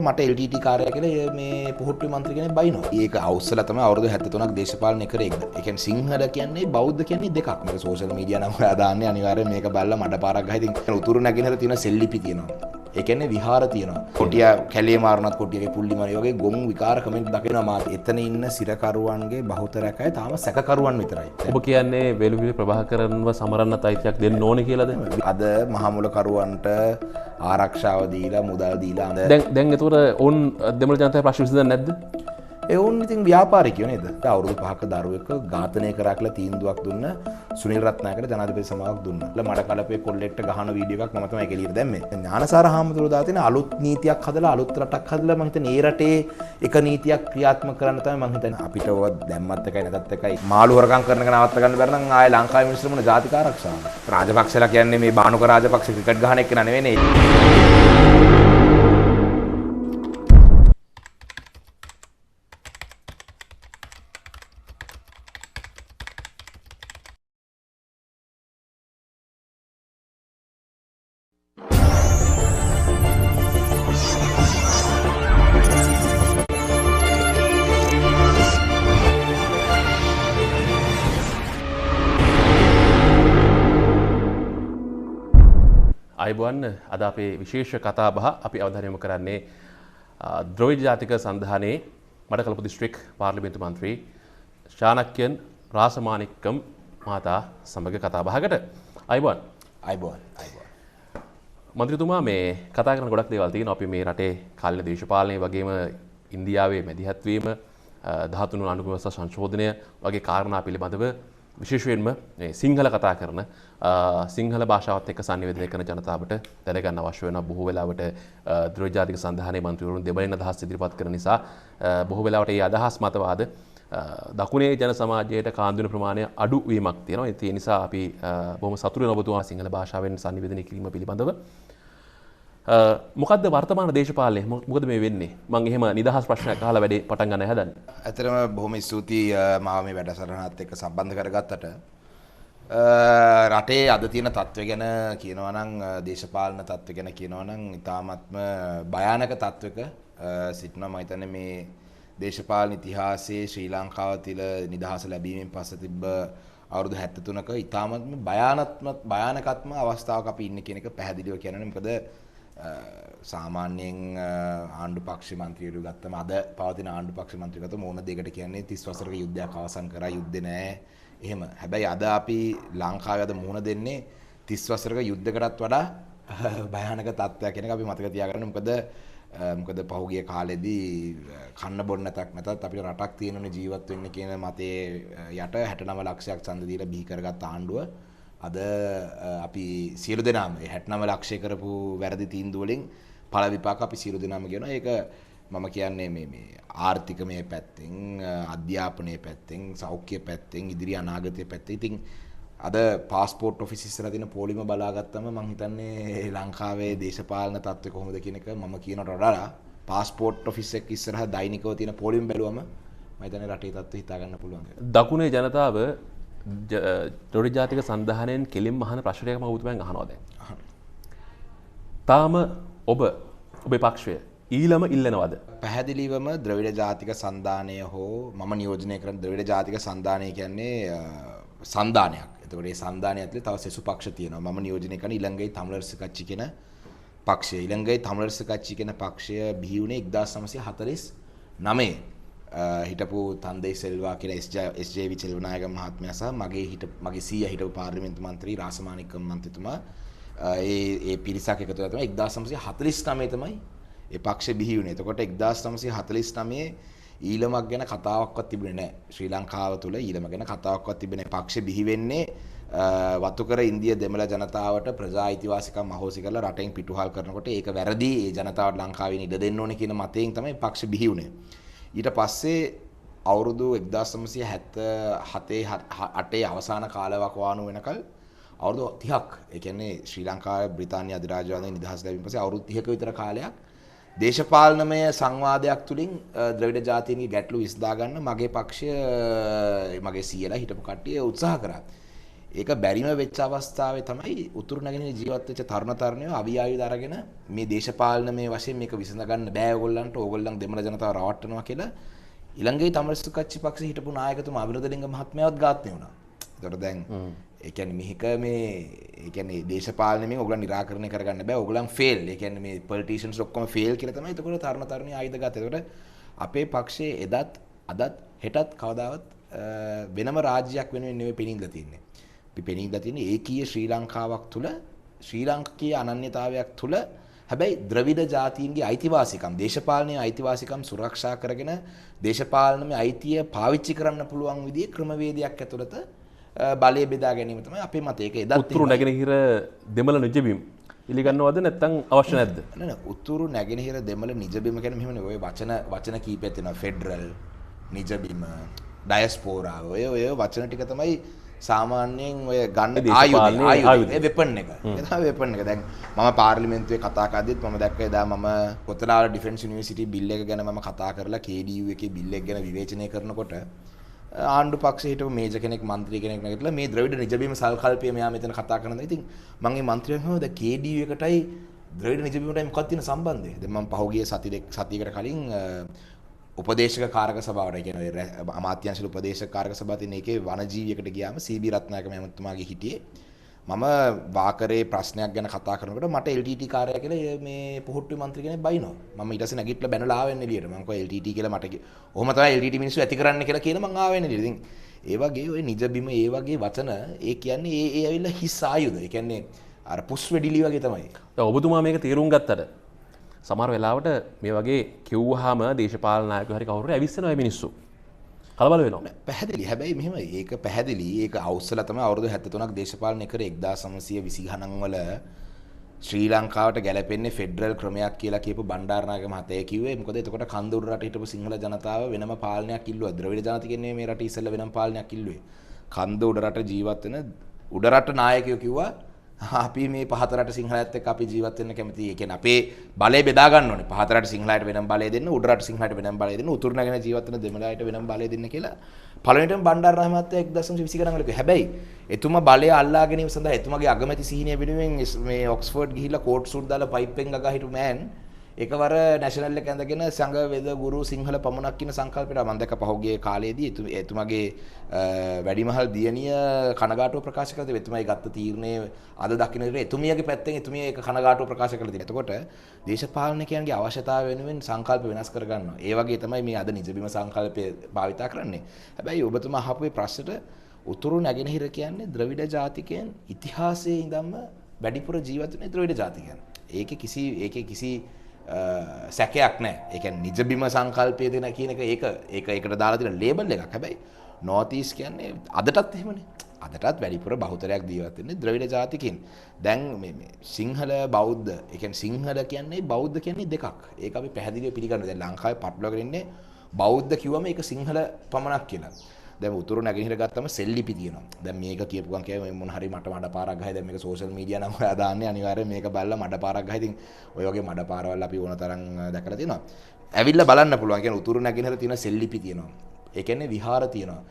මට LTT කාර්යය කියලා මේ පොහොට්ටු මන්ත්‍රී කෙනෙක් බයිනවා. ඒක අවුස්සලා තමයි අවුරුදු 73ක් දේශපාලනය කරේ. ඒ කියන්නේ සිංහල කියන්නේ බෞද්ධ කියන්නේ දෙකක්. මේක සෝෂල් මීඩියා නම් ඔයා දාන්නේ අනිවාර්යයෙන් මේක බලලා මඩ පාරක් ගහයි. ඉතින් උතුරු නැගෙනහිර තියෙන සෙල්ලිපි තියෙනවා. ඒ කියන්නේ විහාර තියෙනවා. කොටිය කැලේ මාරුණත් කොටියගේ පුල්ලි මරි වගේ ගොන් විකාර කමෙන්ට් දකිනවා මාත්. එතන ඉන්න සිරකරුවන්ගේ බහුතරයක් අය තාම සැකකරුවන් විතරයි. ඔබ කියන්නේ වේලුවිලි ප්‍රභාකරන්ව සමරන්නත් අයිතියක් දෙන්න ඕනේ කියලාද? අද මහමුලකරුවන්ට ආරක්ෂාව දීලා මුදල් දීලා දැන් එතකොට ඔවුන් දෙමළ ජනතාව ප්‍රශ්න විසඳන්නේ නැද්ද? ඒ ඔවුන් ඉතින් ව්‍යාපාරිකයෝ නේද? අවුරුදු 5ක දරුවෙක් ඝාතනය කරා කියලා තීන්දුවක් දුන්න සුනිල් රත්නායකට ජනාධිපති සමාවක් දුන්නා. මඩ කලපේ කොල්ලෙක්ට ගහන වීඩියෝ එකක් මම තමයි ඒක එළියට දැම්මේ. ඥානසාර හාමුදුරුවෝ දාලා තියෙන අලුත් නීතියක් හදලා අලුත් රටක් හදලා මම හිතන්නේ මේ රටේ එක නීතියක් ක්‍රියාත්මක කරන්න තමයි මම හිතන්නේ. අපිට ඔය දැම්මත් එකයි නැතත් එකයි. මාළු හොරකම් කරන එක නවත්ත ගන්න බැර නම් ආයේ ලංකාවේ මිනිස්සුන්ට මොන ජාතික ආරක්ෂාවද? රාජපක්ෂලා කියන්නේ මේ බානුක රාජපක්ෂ ක්‍රිකට් ගහන එක නෙවෙයි. අයිබෝන් අද අපේ විශේෂ කතා බහ අපි අවධානය යොමු කරන්නේ ද්‍රවිඩ ජාතික සන්ධානයේ මඩකලපු දිස්ත්‍රික් පාර්ලිමේන්තු මන්ත්‍රී ශානක්‍යන් රාසමාණික්කම් මහතා සමග කතා බහකට. අයිබෝන් මන්ත්‍රීතුමා මේ කතා කරන ගොඩක් දේවල් තියෙනවා. අපි මේ රටේ කාලීන දේශපාලනය වගේම ඉන්දියාවේ මැදිහත් වීම 13 අනුගම සංශෝධනය වගේ කාරණා පිළිබඳව විශේෂයෙන්ම සිංහල කතා කරන සිංහල භාෂාවත් එක්ක සංනිවේදනය කරන ජනතාවට දැනගන්න අවශ්‍ය වෙන බොහෝ වෙලාවට ද්‍රවිඩ ජාතික සන්ධානයේ මන්ත්‍රීවරුන් දෙබනින් අදහස් ඉදිරිපත් කරන නිසා බොහෝ වෙලාවට මේ අදහස් මතවාද දකුණේ ජන සමාජයට කාන්දුන ප්‍රමාණය අඩු වීමක් තියෙනවා. ඒ නිසා අපි බොහොම සතුටු වෙන ඔබතුමා සිංහල භාෂාවෙන් සංනිවේදනය කිරීම පිළිබඳව. මොකද්ද වර්තමාන දේශපාලනය? මොකද මේ වෙන්නේ? මම එහෙම නිදහස් ප්‍රශ්නයක් අහලා වැඩේ පටන් ගන්න හදන්නේ. ඇත්තටම බොහොම ස්තුතියි මාව මේ වැඩසටහනත් එක්ක සම්බන්ධ කරගත්තට. රටේ අද තියෙන තත්ත්වය ගැන කියනවා නම් දේශපාලන තත්ත්වය ගැන කියනවා නම් ඉතාමත්ම භයානක තත්ත්වයක සිටිනවා. මම හිතන්නේ මේ දේශපාලන ඉතිහාසයේ ශ්‍රී ලංකාව තුළ නිදහස ලැබීමෙන් පස්සේ තිබ්බ අවුරුදු 73ක ඉතාමත්ම භයානකත්ම අවස්ථාවක අපි ඉන්නේ කියන එක පැහැදිලිව කියනවා. මොකද සාමාන්‍යයෙන් ආණ්ඩු පක්ෂ මන්ත්‍රීවරු ගත්තම අද පවතින ආණ්ඩු පක්ෂ මන්ත්‍රී ගත්තම ඕන දෙයකට කියන්නේ 30 වසරක යුද්ධයක් අවසන් කරා යුද්ධේ නෑ එහෙම. හැබැයි අද අපි ලංකාවේ අද මුහුණ දෙන්නේ 30 වසරක යුද්ධයකටත් වඩා භයානක තත්ත්වයක් කියන එක අපි මතක තියාගන්න. මොකද පහුගිය කාලෙදී කන්න බොන්න නැතත් අපිට රටක් තියෙනුනේ ජීවත් වෙන්න කියන මතේ යට 69 ලක්ෂයක් ඡන්ද දීලා බිහි කරගත් ආණ්ඩුව අද අපි සියලු දෙනාම 69 ලක්ෂය කරපු වැරදි තීන්දුව වලින් පළ විපාක අපි සියලු දෙනාම කියනවා. ඒක මම කියන්නේ මේ ආර්ථිකමය පැත්තෙන්, අධ්‍යාපනයේ පැත්තෙන්, සෞඛ්‍ය පැත්තෙන්, ඉදිරි අනාගතයේ පැත්තෙන්. ඉතින් අද පාස්පෝර්ට් ඔෆිස් ඉස්සරහ තියෙන පොලිම බලාගත්තම මම හිතන්නේ ලංකාවේ දේශපාලන තත්ත්වය කොහොමද කියන එක මම කියනට වඩා පාස්පෝර්ට් ඔෆිස් එක ඉස්සරහ දෛනිකව තියෙන පොලිම බැලුවම මම හිතන්නේ රටේ තත්ත්වය හිතා ගන්න පුළුවන්. දකුණේ ජනතාව ද්‍රවිඩ ජාතික සන්ධානයෙන් කෙලින්ම අහන ප්‍රශ්නයක් මම ඔබතුමෙන් අහනවා දැන්. තාම ඔබේ පක්ෂය ඊළම ඉල්ලනවද? පැහැදිලිවම ද්‍රවිඩ ජාතික සන්ධානය හෝ මම නියෝජනය කරන ද්‍රවිඩ ජාතික සන්ධානය කියන්නේ සන්ධානයක්. එතකොට මේ සන්ධානය ඇතුලේ තව සෙසු පක්ෂ තියෙනවා. මම නියෝජනය කරන ඉලංගයි තමිළරස කච්චි කියන පක්ෂය. ඉලංගයි තමිළරස කච්චි කියන පක්ෂය බිහි වුණේ 1949. හිටපු තන්දේ සෙල්වා කියලා එස්.ජේ.වී. චෙල්වනායක මහත්මයා සහ මගේ සීයා හිටපු පාර්ලිමේන්තු මන්ත්‍රී රාසමාණික්කම් මන්ත්‍රීතුමා ඒ පිරිසක් එකතු වෙලා තමයි 1949 තමයි ඒ පක්ෂෙ බිහි වුණේ. එතකොට 1949 ඊළමක් ගැන කතාවක්වත් තිබුණේ නැහැ. ශ්‍රී ලංකාව තුළ ඊළම ගැන කතාවක්වත් තිබුණේ නැහැ. පක්ෂෙ බිහි වෙන්නේ වතුකර ඉන්දිය දෙමළ ජනතාවට ප්‍රජා අයිතිවාසිකම් අහෝසි කරලා රටෙන් පිටුහල් කරනකොට ඒක වැරදි. ඒ ජනතාවට ලංකාවේ ඉඩ දෙන්න ඕනේ කියන මතයෙන් තමයි පක්ෂෙ බිහි වුණේ. ඊට පස්සේ අවුරුදු 1978 අවසාන කාලවකවානුව වෙනකල් අවුරුදු 30ක් ඒ කියන්නේ ශ්‍රී ලංකාවේ බ්‍රිතාන්‍ය අධිරාජ්‍යවාදයෙන් නිදහස් ලැබීම පස්සේ අවුරුදු 30ක විතර කාලයක් දේශපාලනමය සංවාදයක් තුලින් ද්‍රවිඩ ජාතීන්ගේ ගැටලු විසඳා ගන්න මගේ පක්ෂය මගේ සීයලා හිටපු කට්ටිය උත්සාහ කරා. ඒක බැරිම වෙච්ච අවස්ථාවේ තමයි උතුරු නැගෙනහිර ජීවත් වෙච්ච තරුණ තරුණියෝ අවි ආයුධ අරගෙන මේ දේශපාලන මේ වශයෙන් මේක විසඳ ගන්න බෑ ඕගොල්ලන්ට ඕගොල්ලන් දෙමළ ජනතාව රවට්ටනවා කියලා ඊළඟේ තමිල්සු කච්චි පක්ෂේ හිටපු නායකතුමා අවිරෝධලිංග මහත්මයාවත් ඝාතනය වුණා. ඒතකොට දැන් ඒ කියන්නේ මිහික මේ ඒ කියන්නේ දේශපාලනයෙන් ඕගොල්ලන් निराකරණය කරගන්න බෑ. ඕගොල්ලන් ෆේල්. ඒ කියන්නේ මේ පොලිටිෂියන්ස් ඔක්කොම ෆේල් කියලා තමයි එතකොට තරුණ තරුණිය ආයුධ ගත්තා. ඒතකොට අපේ පක්ෂයේ එදත් අදත් හෙටත් කවදාවත් වෙනම රාජ්‍යයක් වෙනුවෙන් නෙවෙයි පෙනීලා තියෙන්නේ. අපි පෙනීලා තියෙන්නේ ඒකීය ශ්‍රී ලංකාවක් තුල ශ්‍රී ලාංකිකීය අනන්‍යතාවයක් තුල හැබැයි ද්‍රවිඩ ජාතීන්ගේ අයිතිවාසිකම් දේශපාලනීය අයිතිවාසිකම් සුරක්ෂා කරගෙන දේශපාලනමය අයිතිය පාවිච්චි කරන්න පුළුවන් විදිහේ ක්‍රමවේදයක් ඇතුළත බලය බෙදා ගැනීම තමයි අපේ මතය. ඒක එදත් උතුරු නැගෙනහිර දෙමළ නිජබිම් ඉලිගන්නවද නැත්නම් අවශ්‍ය නැද්ද? නෑ උතුරු නැගෙනහිර දෙමළ නිජබිම කියන්නේ මෙහෙමනේ ඔය වචන කීපයක් තියෙනවා. ෆෙඩරල් නිජබිම ඩයස්පෝරා ඔය වචන ටික තමයි සාමාන්‍යයෙන් ඔය ගන්න ආයුධ ඒ වෙපන් එක. ඒ තමයි වෙපන් එක. දැන් මම පාර්ලිමේන්තුවේ කතා කරද්දිත් මම දැක්ක එදා මම කොතලාල ඩිෆෙන්ස් යුනිවර්සිටි බිල් එක ගැන මම කතා කරලා KDU එකේ බිල් එක ගැන විවේචනය කරනකොට ආණ්ඩු පක්ෂයේ හිටපු මේජර් කෙනෙක් മന്ത്രി කෙනෙක් නැගිටලා මේ ද්‍රවිඩ නිජබිම සංකල්පය මෙයා මෙතන කතා කරනවා. ඉතින් මම මේ മന്ത്രിයන් හොද KDU එකටයි ද්‍රවිඩ නිජබිමටයි මොකක්ද තියෙන සම්බන්ධය? දැන් මම පහුගිය සතියකට කලින් උපදේශක කාරක සභාවට කියන්නේ අමාත්‍යාංශ උපදේශක කාරක සභාව තියෙන එකේ වනජීවියකට ගියාම CB රත්නායක මහත්මයාගේ හිටියේ මම වාකරේ ප්‍රශ්නයක් ගැන කතා කරනකොට මට LTT කාර්යය කියලා මේ පුහුට්ටු මන්ත්‍රී කෙනෙක් බයිනවා මම ඊට පස්සේ නැගිටලා බැනලා ආවෙන්න එළියට මම කිව්වා LTT කියලා මට ඔහොම තමයි LTT මිනිස්සු ඇති කරන්න කියලා මම ආවෙන්න එළියට. ඉතින් ඒ වගේ ඔය නිජබිම ඒ වගේ වචන ඒ කියන්නේ ඒ ඇවිල්ලා හිස් ආයුධ. ඒ කියන්නේ අර පුස් වෙඩිලි වගේ තමයි. දැන් ඔබතුමා මේක තීරුම් ගත්තට සමහර වෙලාවට මේ වගේ කිව්වහම දේශපාලන நாயකයෝ හරි කවුරු හරි ඇවිස්සෙනවා මේ මිනිස්සු. කලබල වෙනවා. පැහැදිලි. හැබැයි මෙහෙම ඒක පැහැදිලි. ඒක අවුස්සලා තමයි අවුරුදු 73ක් දේශපාලනය කරේ 1920 ගණන් වල ශ්‍රී ලංකාවට ගැලපෙන්නේ ෆෙඩරල් ක්‍රමයක් කියලා කියපු බණ්ඩාරනායක මහත්තයා කිව්වේ. මොකද එතකොට කන්දුර රට හිටපු සිංහල ජනතාව වෙනම පාලනයක් ඉල්ලුවා. ද්‍රවිඩ ජාතිකයන්නේ මේ රට ඉස්සෙල්ලා වෙනම පාලනයක් ඉල්ලුවේ. කන්ද උඩ රට ජීවත් වෙන උඩ රට නායකයෝ කිව්වා අපි මේ පහත රට සිංහලයත් එක්ක අපි ජීවත් වෙන්න කැමතියි. ඒ කියන්නේ අපේ බලය බෙදා ගන්න ඕනේ. පහත රට සිංහලයට වෙනම බලය දෙන්න, උඩ රට සිංහලයට වෙනම බලය දෙන්න, උතුරු නැගෙන ජීවත් වෙන දෙමළයට වෙනම බලය දෙන්න කියලා පළවෙනිටම බණ්ඩාරනායක මහත්තයා 1920 ගණන් වල කිව්වා. හැබැයි එතුමා බලය අල්ලා ගැනීම සඳහා එතුමාගේ අගමැති සිහිනය වෙනුවෙන් මේ ඔක්ස්ෆර්ඩ් ගිහිල්ලා කෝට් සූට් දාලා පයිප්ෙන් ගගා හිටු මෑන් එකවර නැෂනල් එක ඇඳගෙන සංඝ වේද ගුරු සිංහල පමණක් කියන සංකල්පයට මම දැක්ක පහුගිය කාලේදී එතුමාගේ වැඩිමහල් දියණිය කනගාටුව ප්‍රකාශ කළා. එතුමායි ගත්ත තීරණය අද දකින්න විදිහට එතුමියගේ පැත්තෙන් එතුමිය ඒක කනගාටුව ප්‍රකාශ කළා තියෙනවා. එතකොට දේශපාලනිකයන්ගේ අවශ්‍යතාවය වෙනුවෙන් සංකල්ප වෙනස් කර ගන්නවා. ඒ වගේ තමයි මේ අද නිජබිම සංකල්පය භාවිතා කරන්නේ. හැබැයි ඔබතුමා අහපු මේ ප්‍රශ්නෙට උතුරු නැගෙනහිර කියන්නේ ද්‍රවිඩ ජාතිකයන් ඉතිහාසයේ ඉඳන්ම වැඩිපුර ජීවත් වෙන ද්‍රවිඩ ජාතිකයන්. ඒකේ කිසි සැකයක් නැහැ. ඒ කියන්නේ නිජබිම සංකල්පය දෙන කියන එක ඒකට දාලා තියෙන ලේබල් එකක්. හැබැයි නෝර්ත් ඊස්ට් කියන්නේ අදටත් එහෙමනේ. අදටත් වැඩිපුර බහුතරයක් ජීවත් වෙන්නේ ද්‍රවිඩ ජාතිකයන්. දැන් මේ සිංහල බෞද්ධ, ඒ කියන්නේ සිංහල කියන්නේ බෞද්ධ කියන්නේ දෙකක්. ඒක අපි පැහැදිලිව පිළිගන්නවා. දැන් ලංකාවේ පටලවාගෙන ඉන්නේ බෞද්ධ කිව්වම ඒක සිංහල පමණක් කියලා. දැන් උතුරු නැගෙනහිර ගත්තම සෙල්ලිපි තියෙනවා. දැන් මේක කියපු ගමන් කියයි මොන හරි මට මඩපාරක් ගහයි. දැන් මේක සෝෂල් මීඩියා නම් ඔයා දාන්නේ අනිවාර්යයෙන් මේක බලලා මඩපාරක් ගහයි. ඉතින් ඔය වගේ මඩපාරවල් අපි ඕන තරම් දැකලා තියෙනවා. ඇවිල්ලා බලන්න පුළුවන්. කියන්නේ උතුරු නැගෙනහිර තියෙන සෙල්ලිපි තියෙනවා. ඒ කියන්නේ විහාර තියෙනවා.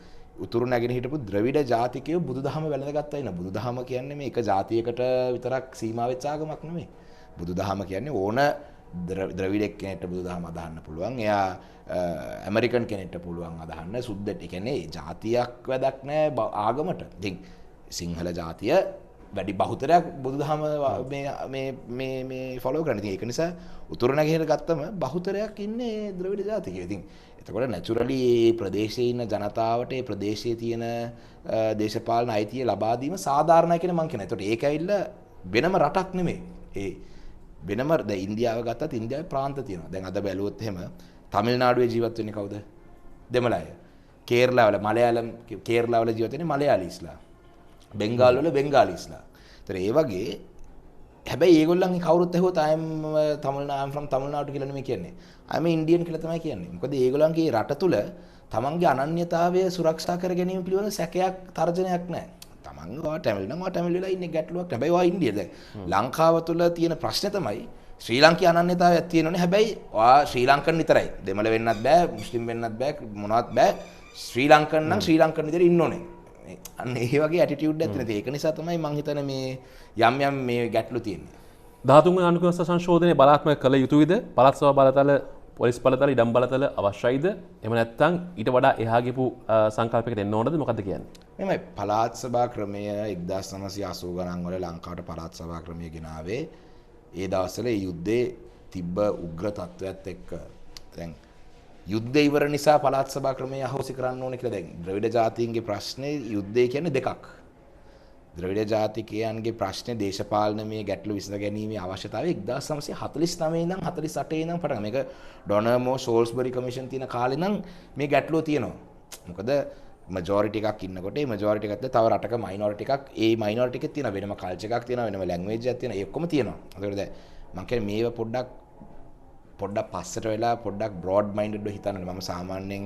උතුරු නැගෙන හිටපු ද්‍රවිඩ ජාතිකයෝ බුදුදහම වැළඳගත්තා ඉන්න. බුදුදහම කියන්නේ මේ එක ජාතියකට විතරක් සීමා වෙච්ච ආගමක් නෙමෙයි. බුදුදහම කියන්නේ ඕන ද්‍රවිඩ කෙනෙක්ට බුදුදහම අදහන්න පුළුවන්. එයා ඇමරිකන් කෙනෙක්ට පුළුවන් අදහන්න. සුද්දට කියන්නේ ජාතියක් වැඩක් නැහැ ආගමට. ඉතින් සිංහල ජාතිය වැඩි බහුතරයක් බුදුදහම මේ ෆලෝ කරන. ඉතින් ඒක නිසා උතුරු නැගෙනහිර ගත්තම බහුතරයක් ඉන්නේ ද්‍රවිඩ ජාතිකයෝ. ඉතින් එතකොට නැචරලි මේ ප්‍රදේශයේ ඉන්න ජනතාවට මේ ප්‍රදේශයේ තියෙන දේශපාලන අයිතිය ලබා දීම සාධාරණයි කියලා මම කියනවා. එතකොට ඒක ඇවිල්ලා වෙනම රටක් නෙමෙයි. ඒ වෙනම දැන් ඉන්දියාව ගත්තත් ඉන්දියාවේ ප්‍රාන්ත තියෙනවා. දැන් අද බැලුවොත් එහෙම තමිල්නාඩුවේ ජීවත් වෙන්නේ කවුද? දෙමළ අය. කේරළාවල මලයාලම් කේරළාවල ජීවත් වෙන්නේ මලයාලීස්ලා. බෙන්ගාල් වල බෙන්ගාලීස්ලා. ඒතර ඒ වගේ හැබැයි ඒගොල්ලන්ගේ කවුරුත් ඇහුවොත් I'm from තමිල්නාඩු කියලා නෙමෙයි කියන්නේ. I'm Indian කියලා තමයි කියන්නේ. මොකද ඒගොල්ලන්ගේ රට තුල තමන්ගේ අනන්‍යතාවය සුරක්ෂා කර ගැනීම පිළිබඳ සැකයක් තර්ජනයක් නැහැ. තමන් ටැමිල් නම් ටැමිල් වෙලා ඉන්නේ ගැටලුවක්. හැබැයි ඔයා ඉන්දිය දැන් ලංකාව තුල තියෙන ප්‍රශ්නේ තමයි ශ්‍රී ලංකීය අනන්‍යතාවයක් තියෙනවනේ. හැබැයි ඔයා ශ්‍රී ලංකන් විතරයි. දෙමළ වෙන්නත් බෑ, මුස්ලිම් වෙන්නත් බෑ, මොනවත් බෑ. ශ්‍රී ලංකන් නම් ශ්‍රී ලංකන් විදිහට ඉන්න ඕනේ. අන්න ඒ වගේ ඇටිටියුඩ් එකක් තියෙනවා. ඒක නිසා තමයි මම හිතන්නේ මේ යම් මේ ගැටලු තියෙන්නේ. 13 වෙනි ආණ්ඩුක්‍රම ව්‍යවස්ථා සංශෝධනය බලාත්මක කළ යුතුයිද? පළාත් සභා බලතල, පොලිස් බලතල, ඉඩම් බලතල අවශ්‍යයිද? එහෙම නැත්නම් ඊට වඩා එහා ගිහපු සංකල්පයකට එන්න ඕනද? මොකද්ද කියන්නේ? එමයි පළාත් සභා ක්‍රමය 1980 ගණන් වල ලංකාවට පළාත් සභා ක්‍රමය ගෙනාවේ ඒ දවස්වල ඒ යුද්ධේ තිබ්බ උග්‍ර තත්ත්වයක් එක්ක. දැන් යුද්ධය ඉවර නිසා පළාත් සභා ක්‍රමය අහෝසි කරන්න ඕනේ කියලා දැන් ද්‍රවිඩ ජාතීන්ගේ ප්‍රශ්නේ යුද්ධය කියන්නේ දෙකක්. ද්‍රවිඩ ජාතිකයන්ගේ ප්‍රශ්නේ දේශපාලනමය ගැටලු විසඳ ගැනීමේ අවශ්‍යතාවය 1949 ඉඳන් 48 ඉඳන් පටන් මේක ඩොනර්මෝ සෝල්ස්බරි කමිෂන් තියෙන කාලේ නම් මේ ගැටලුව තියෙනවා. මොකද මැජොරිටි එකක් ඉන්නකොට ඒ මැජොරිටි එකත් තව රටක මයිනොරිටි එකක් ඒ මයිනොරිටි එකේ තියෙන වෙනම කල්චර් එකක් තියෙනවා වෙනම ලැන්ග්වේජ් එකක් තියෙනවා ඒ ඔක්කොම තියෙනවා. ඒකට දැන් මම කියන්නේ මේව පොඩ්ඩක් පස්සට වෙලා පොඩ්ඩක් බ්‍රෝඩ් මයින්ඩඩ්ව හිතන්න ඕනේ. මම සාමාන්‍යයෙන්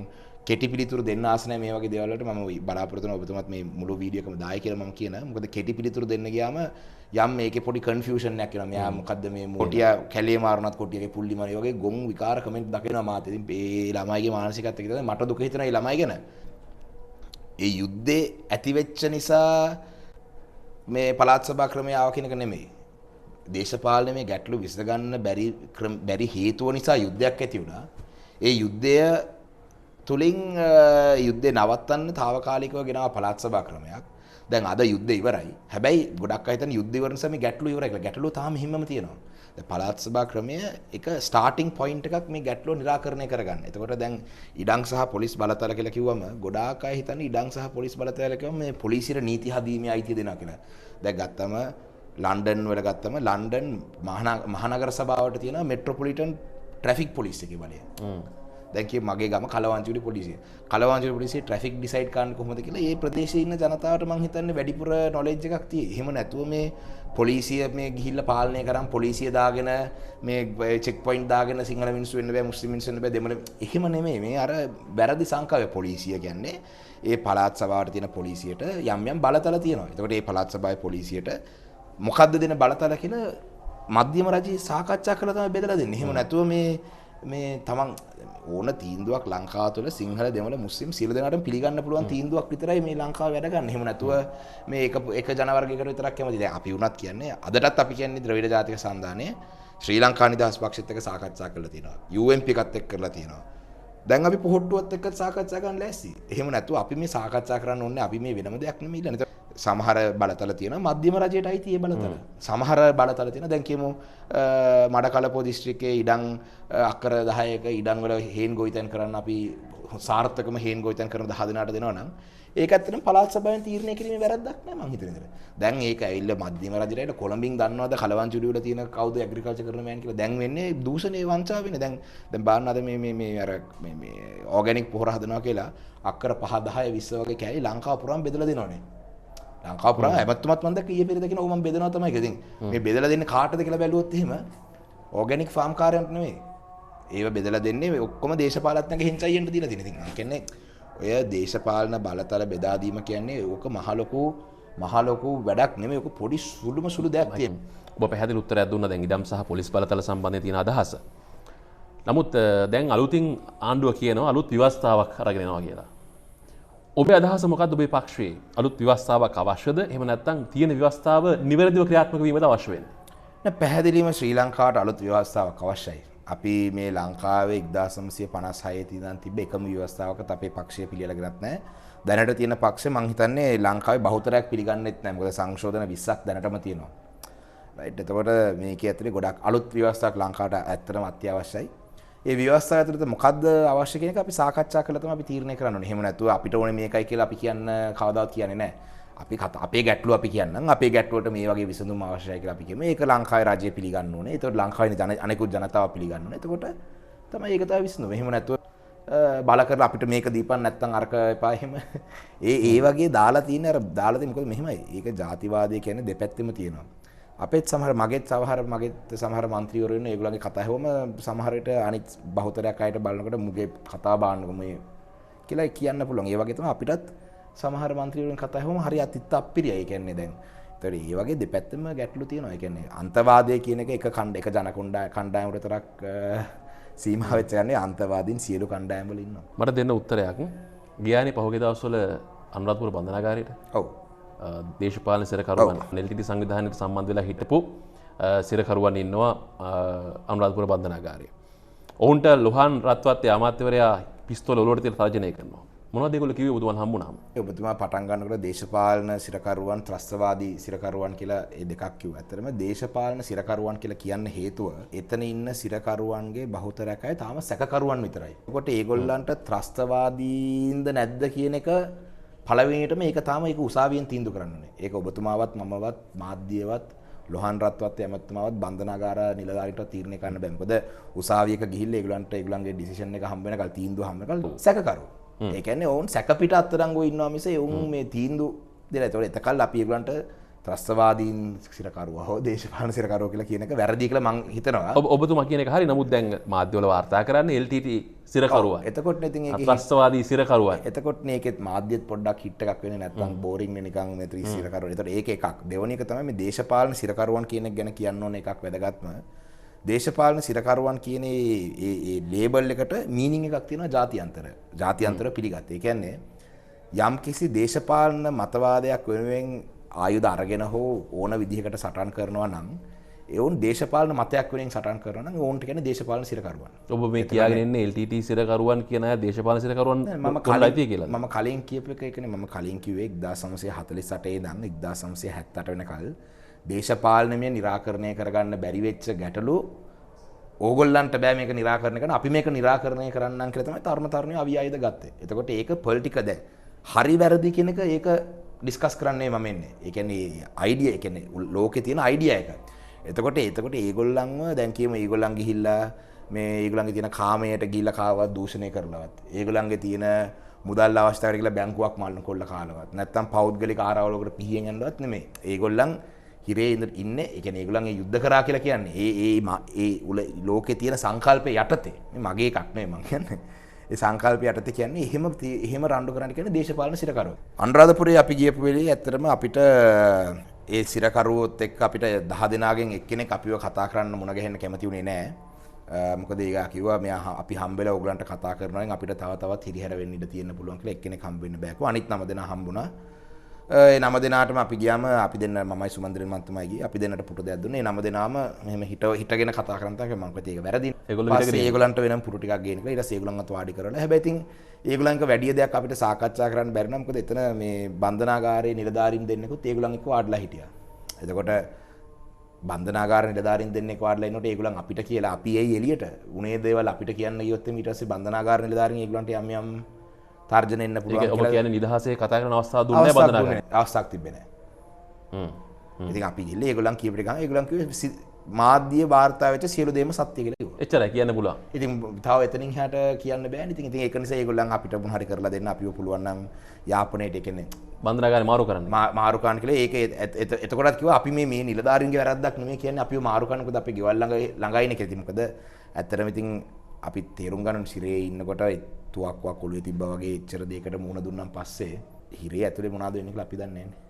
කෙටි පිළිතුරු දෙන්න ආස නැහැ මේ වගේ දේවල් වලට. මම බලාපොරොත්තු වෙනවා ඔබතුමාත් මේ මුළු වීඩියෝ එකම දායි කියලා මම කියන. මොකද කෙටි පිළිතුරු දෙන්න ගියාම යම් මේකේ පොඩි කන්ෆියුෂන් එකක් එනවා. මෙයා මොකද්ද මේ කොටියා කැලේ මාරුණත් කොටියගේ පුල්ලි මාරි වගේ ගොන් විකාර කමෙන්ට් දකිනවා මාත්. ඉතින් මේ ළමයිගේ මානසිකත්වය කියලා මට දුක හිතෙනවා මේ ළමයි ගැන. ඒ යුද්ධේ ඇති වෙච්ච නිසා මේ පළාත් සභා ක්‍රමය ආව කියන එක නෙමෙයි. දේශපාලනයේ ගැටලු විසඳගන්න බැරි හේතුව නිසා යුද්ධයක් ඇති වුණා. ඒ යුද්ධය තුලින් යුද්ධේ නවත්තන්න తాවකාලිකව ගෙනාව පළාත් සභා ක්‍රමයක්. දැන් අද යුද්ධය ඉවරයි. හැබැයි ගොඩක් අය හිතන යුද්ධය ඉවර නිසා මේ ගැටලු ඉවරයි කියලා. ගැටලුව තාම හිමම තියෙනවා. දැන් පළාත් සභා ක්‍රමය එක ස්ටාර්ටින් පොයින්ට් එකක් මේ ගැටලුව निराකරණය කරගන්න. එතකොට දැන් ඉඩම් සහ පොලිස් බලතල කියලා කිව්වම ගොඩාක් අය හිතන්නේ ඉඩම් සහ පොලිස් බලතල කිව්වම මේ පොලිසියට නීති හදීමේ අයිතිය දෙනවා කියලා. දැන් ගත්තම ලන්ඩන් වල ගත්තම ලන්ඩන් මහනගර සභාවට තියෙන මෙට්‍රොපොලිටන් ට්‍රැෆික් පොලිස් එකේ බලය. දැන් කිය මගේ ගම කලවංචුලි පොලිසිය. කලවංචුලි පොලිසිය ට්‍රැෆික් ඩිසයිඩ් කරන්නේ කොහොමද කියලා ඒ ප්‍රදේශයේ ඉන්න ජනතාවට මම හිතන්නේ වැඩිපුර නොලෙජ් එකක් තියෙයි. එහෙම නැතුව මේ පොලිසිය මේ ගිහිල්ලා පාලනය කරන් පොලිසිය දාගෙන මේ චෙක් පොයින්ට් දාගෙන සිංහල මිනිස්සු වෙන්න බෑ මුස්ලිම් මිනිස්සු වෙන්න බෑ දෙමළ එහෙම නෙමෙයි. මේ අර වැරදි සංකල්පය පොලිසිය කියන්නේ ඒ පළාත් සභාවට තියෙන පොලිසියට යම් බලතල තියෙනවා. එතකොට ඒ පළාත් සභාවේ පොලිසියට මොකද්ද දෙන බලතල කියලා මධ්‍යම රජයේ සාකච්ඡා කරලා තමයි බෙදලා දෙන්නේ. එහෙම නැතුව මේ තමන් ඕන තීන්දුවක් ලංකාව තුළ සිංහල දෙමළ මුස්ලිම් සියලු දෙනාටම පිළිගන්න පුළුවන් තීන්දුවක් විතරයි මේ ලංකාව වැඩ ගන්න. එහෙම නැතුව මේ එක ජන වර්ගයකට විතරක් කැමති. දැන් අපි වුණත් කියන්නේ අදටත් අපි කියන්නේ ද්‍රවිඩ ජාතික සන්ධානය ශ්‍රී ලංකා නිදහස් පක්ෂෙත් එක්ක සාකච්ඡා කරලා තියෙනවා. UNP එකත් එක්ක කරලා තියෙනවා. දැන් අපි පොහොට්ටුවත් එක්ක සාකච්ඡා කරන්න ලෑස්ති. එහෙම නැතුව අපි මේ සාකච්ඡා කරන්න ඕනේ අපි මේ වෙනම දෙයක් නෙමෙයි ඉන්නේ. සමහර බලතල තියෙනවා මධ්‍යම රජයට අයිති ඒ බලතල. සමහර බලතල තියෙනවා දැන් කියමු මඩකලපුව දිස්ත්‍රික්කයේ ඉඩම් අක්කර 10ක ඉඩම් වල හේන් ගොවිතැන් කරන්න අපි සාර්ථකම හේන් ගොවිතැන් කරන 10 දෙනාට දෙනවා නම් ඒක ඇත්තටම පළාත් සභාවෙන් තීරණය කිරීමේ වැරද්දක් නෑ මං හිතන විදිහට. දැන් ඒක ඇවිල්ලා මධ්‍යම රජයට කොළඹින් දන්නවද කලවංචුලි වල තියෙන කවුද ඇග්‍රිකල්චර් කරන මෑන් කියලා. දැන් වෙන්නේ දූෂණේ වංචාව වෙන්නේ. දැන් බලන්න අද මේ අර මේ ඕගැනික් පොහොර හදනවා කියලා අක්කර 5 10 20 වගේ කෑලි ලංකාව පුරාම බෙදලා දෙනවනේ. ලංකාව පුරාම හැමතුමත් මන් දැක්ක ඊයේ පෙරේද කියන ඕ මම බෙදනවා තමයි කියලා. ඉතින් මේ බෙදලා දෙන්නේ කාටද කියලා බැලුවොත් එහෙම ඕගැනික් ෆාම් කාර්යයන්ට නෙමෙයි. ඒව බෙදලා දෙන්නේ ඔක්කොම දේශපාලඥයන්ගේ හිංසයියෙන්ට දීලා තියෙන. ඉතින් මම කියන්නේ ඔය දේශපාලන බලතල බෙදා දීම කියන්නේ ඕක මහ ලොකු වැඩක් නෙමෙයි. ඕක පොඩි සුළු දෙයක් තියෙනවා. ඔබ පැහැදිලි උත්තරයක් දුන්නා දැන් ඉඩම් සහ පොලිස් බලතල සම්බන්ධයෙන් තියෙන අදහස. නමුත් දැන් අලුතින් ආණ්ඩුව කියනවා අලුත් ව්‍යවස්ථාවක් අරගෙන එනවා කියලා. ඔබේ අදහස මොකක්ද ඔබේ පක්ෂයේ? අලුත් ව්‍යවස්ථාවක් අවශ්‍යද? එහෙම නැත්නම් තියෙන ව්‍යවස්ථාව නිවැරදිව ක්‍රියාත්මක වීමද අවශ්‍ය වෙන්නේ? නෑ පැහැදිලිවම ශ්‍රී ලංකාවට අලුත් ව්‍යවස්ථාවක් අවශ්‍යයි. අපි මේ ලංකාවේ 1956 ඉඳන් තිබ්බ එකම ව්‍යවස්ථාවකට අපේ පක්ෂය පිළිඅලගෙනත් නැහැ. දැනට තියෙන පක්ෂය මං හිතන්නේ ලංකාවේ බහුතරයක් පිළිගන්නෙත් නැහැ. මොකද සංශෝධන 20ක් දැනටම තියෙනවා. රයිට්. එතකොට මේකේ ඇතුලේ ගොඩක් අලුත් ව්‍යවස්ථාවක් ලංකාවට ඇත්තටම අත්‍යවශ්‍යයි. ඒ ව්‍යවස්ථාව ඇතුළත මොකද්ද අවශ්‍ය කියන එක අපි සාකච්ඡා කරලා තමයි අපි තීරණය කරන්න ඕනේ. එහෙම නැතුව අපිට ඕනේ මේකයි කියලා අපි කියන්න කවදාවත් කියන්නේ නැහැ. අපි අපේ ගැටලුව අපි කියන්නම්. අපේ ගැටලුවට මේ වගේ විසඳුම් අවශ්‍යයි කියලා අපි කියමු. ඒක ලංකාවේ රජය පිළිගන්න ඕනේ. ඒතකොට ලංකාවේ අනෙකුත් ජනතාව පිළිගන්න ඕනේ. එතකොට තමයි ඒක තමයි විසඳුම. එහෙම නැතුව බල කරලා අපිට මේක දීපන් නැත්නම් අරක එපා එහෙම ඒ වගේ දාලා තියෙන අර දාලා තියෙන මොකද මෙහෙමයි. ඒක ජාතිවාදය කියන්නේ දෙපැත්තෙම තියෙනවා. අපේත් මගේත් සමහර මන්ත්‍රීවරු ඉන්න ඒගොල්ලන්ගේ කතා හැවම සමහර විට අනිත් බහුතරයක් අයට බලනකොට මුගේ කතා බාන්නකො මේ කියලා කියන්න පුළුවන්. ඒ වගේ තමයි අපිටත් සමහර මන්ත්‍රීවරුන් කතා හැවම හරි අතිත්ත අප්පිරියයි. ඒ කියන්නේ දැන් ඒතකොට මේ වගේ දෙපැත්තෙම ගැටලු තියෙනවා. ඒ කියන්නේ අන්තවාදය කියන එක එක ජන කණ්ඩායමකට විතරක් සීමා වෙච්ච ගන්නේ අන්තවාදීන් සියලු කණ්ඩායම් වල ඉන්නවා. මට දෙන්න උත්තරයක්. ගියානේ පහුගිය දවස්වල අනුරාධපුර බන්ධනාගාරයට. ඔව්. දේශපාලන සිරකරුවන් LTT සංවිධානයට සම්බන්ධ වෙලා හිටපු සිරකරුවන් ඉන්නවා අනුරාධපුර බන්ධනාගාරයේ. ඔවුන්ට ලොහාන් රත්වත්තේ අමාත්‍යවරයා පිස්තෝල ඔලුවට තියලා තර්ජනය කරනවා. මොනවද ඒගොල්ලෝ කිව්වේ ඔබතුමන් හම්බුනාම? ඔබතුමා පටන් ගන්නකොට දේශපාලන සිරකරුවන් ත්‍රස්තවාදී සිරකරුවන් කියලා ඒ දෙකක් කිව්වා. ඇත්තටම දේශපාලන සිරකරුවන් කියලා කියන්න හේතුව එතන ඉන්න සිරකරුවන්ගේ බහුතරයක් අය තාම සැකකරුවන් විතරයි. ඒකට ඒගොල්ලන්ට ත්‍රස්තවාදීන්ද නැද්ද කියන එක පළවෙනියටම ඒක තාම ඒක උසාවියෙන් තීන්දුව කරන්න ඕනේ. ඒක ඔබතුමාවත් මමවත් මාධ්‍යවත් ලොහාන් රත්වත් ඇමතුමාවත් බන්ධනාගාර නිලධාරීන්ට තීරණය කරන්න බෑ. මොකද උසාවියක ගිහිල්ලා ඒගොල්ලන්ගේ ඩිසිෂන් එක හම්බ වෙනකල් තීන්දුව හම්බ වෙනකල් සැකකරු. ඒ කියන්නේ ඔවුන් සැකපිට අත්අඩංගුව ඉන්නවා මිස ඔවුන් මේ තීන්දුව දෙලා. ඒතකොට එතකල් අපි ඒගොල්ලන්ට ත්‍රස්තවාදීන් සිරකරුවා හෝ දේශපාලන සිරකරුවා කියලා කියන එක වැරදි කියලා මම හිතනවා. ඔබතුමා කියන එක හරි. නමුත් දැන් මාධ්‍යවල වාර්තා කරන්නේ LTT සිරකරුවා. එතකොට ඉතින් ඒකේ ත්‍රස්තවාදී සිරකරුවා. එතකොට මේකෙත් මාධ්‍යෙත් පොඩ්ඩක් හිට් එකක් වෙන්නේ නැත්නම් බෝරින් නේ නිකන් මේ සිරකරුවා. ඒතකොට ඒක එකක්. දෙවෙනි එක තමයි මේ දේශපාලන සිරකරුවන් කියන එක ගැන කියන්න ඕන එකක් වැදගත්ම. දේශපාලන සිරකරුවන් කියන ඒ ලේබල් එකට මීනින් එකක් තියෙනවා ජාත්‍යන්තර. ජාත්‍යන්තර පිළිගත්. ඒ කියන්නේ යම් කිසි දේශපාලන මතවාදයක් වෙනුවෙන් ආයුධ අරගෙන හෝ ඕන විදිහකට සටන් කරනවා නම් ඒවුන් දේශපාලන මතයක් වෙනුවෙන් සටන් කරනවා නම් ඕන්ට කියන්නේ දේශපාලන සිරකරුවන්. ඔබ මේ කියාගෙන ඉන්නේ LTT සිරකරුවන් කියන අය දේශපාලන සිරකරුවන් කොල්ලයිතිය කියලා. මම කලින් කියපු එක ඒකනේ මම කලින් කිව්වේ 1948 ඉඳන් 1978 වෙනකල් දේශපාලනමය නිරාකරණය කරගන්න බැරි වෙච්ච ගැටලු ඕගොල්ලන්ට බෑ මේක නිරාකරණය කරන්න අපි මේක නිරාකරණය කරන්නම් කියලා තමයි තරුණ තරුණියෝ අවියායද ගත්තේ. එතකොට ඒක පොලිටික දැන් හරි වැරදි කියන එක ඒක ඩිස්කස් කරන්නේ මම එන්නේ. ඒ කියන්නේ අයිඩියා ඒ කියන්නේ ලෝකේ තියෙන අයිඩියා එක. එතකොට ඒගොල්ලන්ව දැන් කියමු ඒගොල්ලන් ගිහිල්ලා මේ ඒගොල්ලන්ගේ තියෙන කාමයට ගිහිල්ලා කාවවත් දූෂණය කරලවත්. ඒගොල්ලන්ගේ තියෙන මුදල් අවශ්‍යතාවයට කියලා බැංකුවක් මල්න කොල්ල කාලවත්. නැත්තම් පෞද්ගලික ආරවලකට පිහියෙන් යනවත් නෙමෙයි. ඒගොල්ලන් හිරේ ඉන්නේ ඒ කියන්නේ ඒගොල්ලන් ඒ යුද්ධ කරා කියලා කියන්නේ ඒ ලෝකේ තියෙන සංකල්ප යටතේ මගේ එකක් නෙමෙයි මං කියන්නේ ඒ සංකල්ප යටතේ කියන්නේ එහෙම රණ්ඩු කරන්න කියන්නේ දේශපාලන සිරකරුවෝ. අනුරාධපුරේ අපි ගියපු වෙලේ ඇත්තටම අපිට ඒ සිරකරුවොත් එක්ක අපිට 10 දෙනාගෙන් එක්කෙනෙක් අපිව කතා කරන්න මුණ ගැහෙන්න කැමති වුණේ නැහැ. මොකද ඒක කිව්වා මෙයා අපි හම්බෙලා ඕගලන්ට කතා කරනවා නම් අපිට තවත් හිරිහැර වෙන්න ඉඩ තියෙන්න පුළුවන් කියලා එක්කෙනෙක් හම්බ වෙන්න බෑ. අනිත් 9 දෙනා හම්බුණා. ඒ 9 දෙනාටම අපි ගියාම අපි දෙන්න මමයි සුමන්ද්‍රන් මන්තුමයි ගියේ. අපි දෙන්නට පුටු දෙයක් දුන්නා. ඒ 9 දෙනාම මෙහෙම හිටගෙන කතා කරන් තමයි මම කිව්වා ඒක වැරදි. ඒගොල්ලන්ට වෙනම පුටු ටිකක් ගේන්න කියලා ඊට පස්සේ ඒගොල්ලන්වත් වාඩි කරලා. හැබැයි ඉතින් ඒගොල්ලන්ක වැඩි දෙයක් අපිට සාකච්ඡා කරන්න බැරි නම් මොකද එතන මේ බන්ධනාගාරයේ නිලධාරීන් දෙන්නෙකුත් ඒගොල්ලන් එක්ක වාඩිලා හිටියා. එතකොට බන්ධනාගාර නිලධාරීන් දෙන්නෙක් වාඩිලා ඉන්නකොට ඒගොල්ලන් අපිට කියලා අපි එයි එළියට උනේ දේවල් අපිට කියන්න ගියොත් ඊට පස්සේ බන්ධනාගාර නිලධාරීන් ඒගොල්ලන්ට යම් තර්ජන එන්න පුළුවන් කියලා. ඔබ කියන්නේ නිදහසේ කතා කරන අවස්ථාව දුන්නේ නැහැ බන්ධනාගාරේ. අවස්ථාවක් තිබ්බේ නැහැ. ඉතින් අපි ගිහලා ඒගොල්ලන් කියපු එක ඒගොල්ලන් කිව්වේ මාධ්‍ය වාර්තා වෙච්ච සියලු දේම සත්‍ය කියලා කිව්වා. එච්චරයි කියන්න පුළුවන්. ඉතින් තව එතනින් එහාට කියන්න බෑනේ. ඉතින් ඒක නිසා ඒගොල්ලන් අපිට මොන හරි කරලා දෙන්න අපිව පුළුවන් නම් යාපනයේට කියන්නේ බන්ධනාගාරේ මාරු කරන්න. මාරු කරන්න කියලා ඒක එතකොටත් කිව්වා අපි මේ නිලධාරීන්ගේ වැරද්දක් නෙමෙයි කියන්නේ අපිව මාරු කරන්න. මොකද අපි ගෙවල් ළඟයිනේ කියලා. මොකද ඇත්තටම ඉතින් අපි තේරුම් ගන්න සිරේ ඉන්නකොට තුවක්කුවක් ඔළුවේ තිබ්බා වගේ එච්චර දෙයකට මුණ දුන්නාන් පස්සේ හිරේ ඇතුලේ මොනවද වෙන්නේ කියලා අපි දන්නේ නැහැ.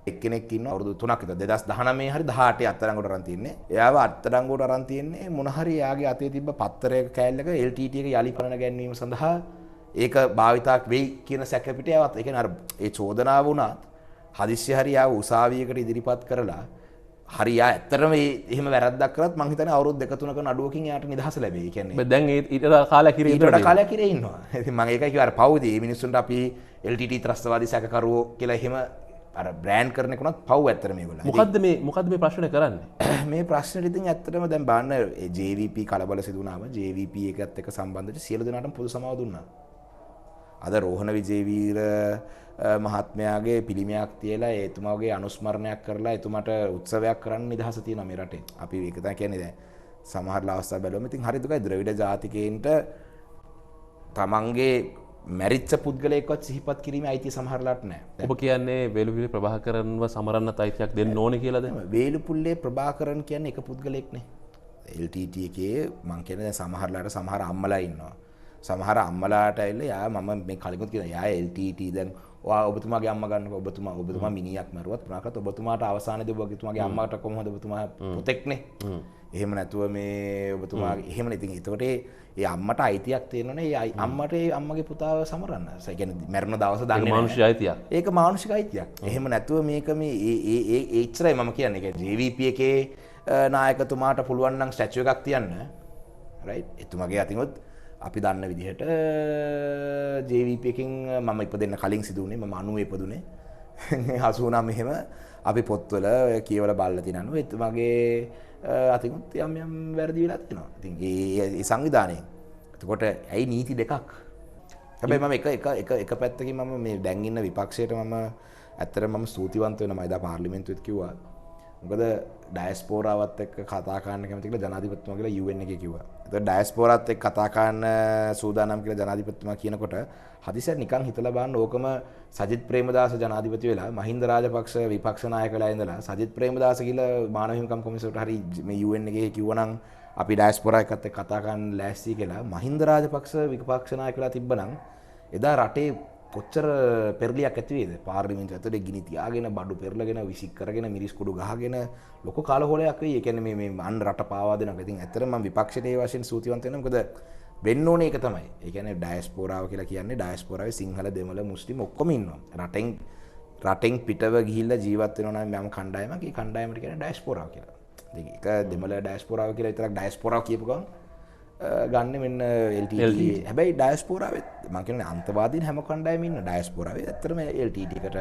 එක්කෙනෙක් ඉන්නවා අවුරුදු 3ක් විතර 2019 හරි 18 අත්අඩංගුවට අරන් තින්නේ. එයාව අත්අඩංගුවට අරන් තින්නේ මොන හරි එයාගේ අතේ තිබ්බ පත්තරයක කෑල්ලක LTT එක යලි පරණ ගැනීම සඳහා ඒක භාවිතාවක් වෙයි කියන සැක පිට යවත්. ඒ කියන්නේ අර ඒ චෝදනාව වුණත් හදිස්සිය හරි යාව උසාවියකට ඉදිරිපත් කරලා හරි යා ඇත්තටම එහෙම වැරද්දක් කරත් මං හිතන්නේ අවුරුදු 2-3ක නඩුවකින් යාට නිදහස ලැබෙයි. ඒ කියන්නේ දැන් ඊට කාලයක් ඉරේ ඊට කාලයක් ඉරේ ඉන්නවා. ඉතින් මම ඒකයි කිව්වා අර පවුදී මේ මිනිස්සුන්ට අපි LTT ත්‍රස්තවාදී සැකකරුවෝ කියලා එහෙම අර බ්‍රෑන්ඩ් කරන එක උනත් පව් ඇත්තට මේගොල්ලෝ. මොකද්ද මේ ප්‍රශ්නේ කරන්නේ? මේ ප්‍රශ්නෙට ඉතින් ඇත්තටම දැන් බලන්න JVP කලබල සිදු වුණාම JVP එකත් එක්ක සම්බන්ධ වෙච්ච සියලු දෙනාටම පොදු සමාව දුන්නා. අද රෝහණ විජේවීර මහත්මයාගේ පිළිමයක් තියලා එතුමාගේ අනුස්මරණයක් කරලා එතුමාට උත්සවයක් කරන්න නිදහස තියෙනවා මේ රටේ. අපි ඒක තමයි කියන්නේ දැන් සමහර අවස්ථා බැලුවම ඉතින් හරි දුකයි ද්‍රවිඩ ජාතිකයන්ට තමන්ගේ මැරිච්ච පුද්ගලයෙක්වත් සිහිපත් කිරීමේ අයිතිය සමහරලාට නැහැ. ඔබ කියන්නේ වේලුපුල්ලේ ප්‍රභාකරන්ව සමරන්නත් අයිතියක් දෙන්න ඕනේ කියලාද? වේලුපුල්ලේ ප්‍රභාකරන් කියන්නේ එක පුද්ගලයෙක් නේ. LTT එකේ මං කියන්නේ දැන් සමහරලාට සමහර අම්මලා ඉන්නවා. සමහර අම්මලාට ඇවිල්ලා යා මම මේ කලිමුත් කියනවා යා LTT දැන් ඔයා ඔබතුමාගේ අම්මා ගන්නකො ඔබතුමා මිනිහක් මරුවත් මොනවා කරත් ඔබතුමාට අවසානයේදී ඔබතුමාගේ අම්මාට කොහොමද ඔබතුමා පුතෙක්නේ. එහෙම නැතුව මේ ඔබතුමාගේ එහෙමනේ. ඉතින් ඒකට ඒ අම්මට අයිතියක් තියෙනවනේ. ඒ අම්මට ඒ අම්මගේ පුතාව සමරන්න. ඒ කියන්නේ මරණ දවස දන්නේ නැහැ. මානුෂික අයිතියක්. ඒක මානුෂික අයිතියක්. එහෙම නැතුව මේක මේ ඒ එච්චරයි මම කියන්නේ. ඒ JVP එකේ නායකතුමාට පුළුවන් නම් ස්ටැචු එකක් තියන්න. රයිට්. එතුමාගේ අතින්ොත් අපි දන්න විදිහට JVP එකකින් මම ඉපදෙන්න කලින් සිදු වුණේ මම 90 ඉපදුනේ. 89 මෙහෙම අපි පොත්වල කියවලා බලලා තිනනවා. එතුමාගේ අතින්ොත් යම් වැරදි වෙලා තියෙනවා. ඉතින් ඒ සංවිධානයේ. එතකොට ඇයි නීති දෙකක්? හැබැයි මම එක පැත්තකින් මම මේ දැන් ඉන්න විපක්ෂයට මම ඇත්තටම මම ස්තුතිවන්ත වෙනවා. මම එදා පාර්ලිමේන්තුවෙත් කිව්වා. මොකද ඩයස්පෝරාවත් එක්ක කතා කරන්න කැමති කියලා ජනාධිපතිතුමා කියලා UN එකේ කිව්වා. ඒතකොට ඩයස්පෝරාත් එක්ක කතා කරන්න සූදානම් කියලා ජනාධිපතිතුමා කියනකොට හදිසියෙන් නිකන් හිතලා බලන්න ඕකම සජිත් ප්‍රේමදාස ජනාධිපති වෙලා මහින්ද රාජපක්ෂ විපක්ෂ නායකලා ඉඳලා සජිත් ප්‍රේමදාස කියලා මානව හිමිකම් කොමිසමට හරි මේ UN එකේ කිව්වනම් අපි ඩයස්පෝරා එක්කත් එක්ක කතා කරන්න ලෑස්ති කියලා මහින්ද රාජපක්ෂ විපක්ෂ නායකලා තිබ්බනම් එදා රටේ කොච්චර පෙරලියක් ඇති වේද? පාර්ලිමේන්තුව ඇතුලේ ගිනි තියාගෙන බඩු පෙරලගෙන විසික් කරගෙන මිරිස් කුඩු ගහගෙන ලොකු කාලහොලයක් වෙයි. ඒ කියන්නේ මේ අන්න රට පාවා දෙනවා. ඉතින් ඇත්තටම මම විපක්ෂයට ඒ වශයෙන් සූතිවන්ත වෙනවා. මොකද වෙන්න ඕනේ ඒක තමයි. ඒ කියන්නේ ඩයස්පෝරාව කියලා කියන්නේ ඩයස්පෝරාවේ සිංහල දෙමළ මුස්ලිම් ඔක්කොම ඉන්නවා. රටෙන් පිටව ගිහිල්ලා ජීවත් වෙනවා නම් මම කණ්ඩායමක්. ඒ කණ්ඩායමට කියන්නේ ඩයස්පෝරාව කියලා. ඉතින් ඒක දෙමළ ඩයස්පෝරාව කියලා විතරක් ඩයස්පෝරාව කියපු ගමන් ගන්න මෙන්න LTT. හැබැයි ඩයස්පෝරාවෙත් මම කියන්නේ අන්තවාදීන් හැම කණ්ඩායමක් ඉන්න ඩයස්පෝරාවේ ඇත්තටම LTT එකට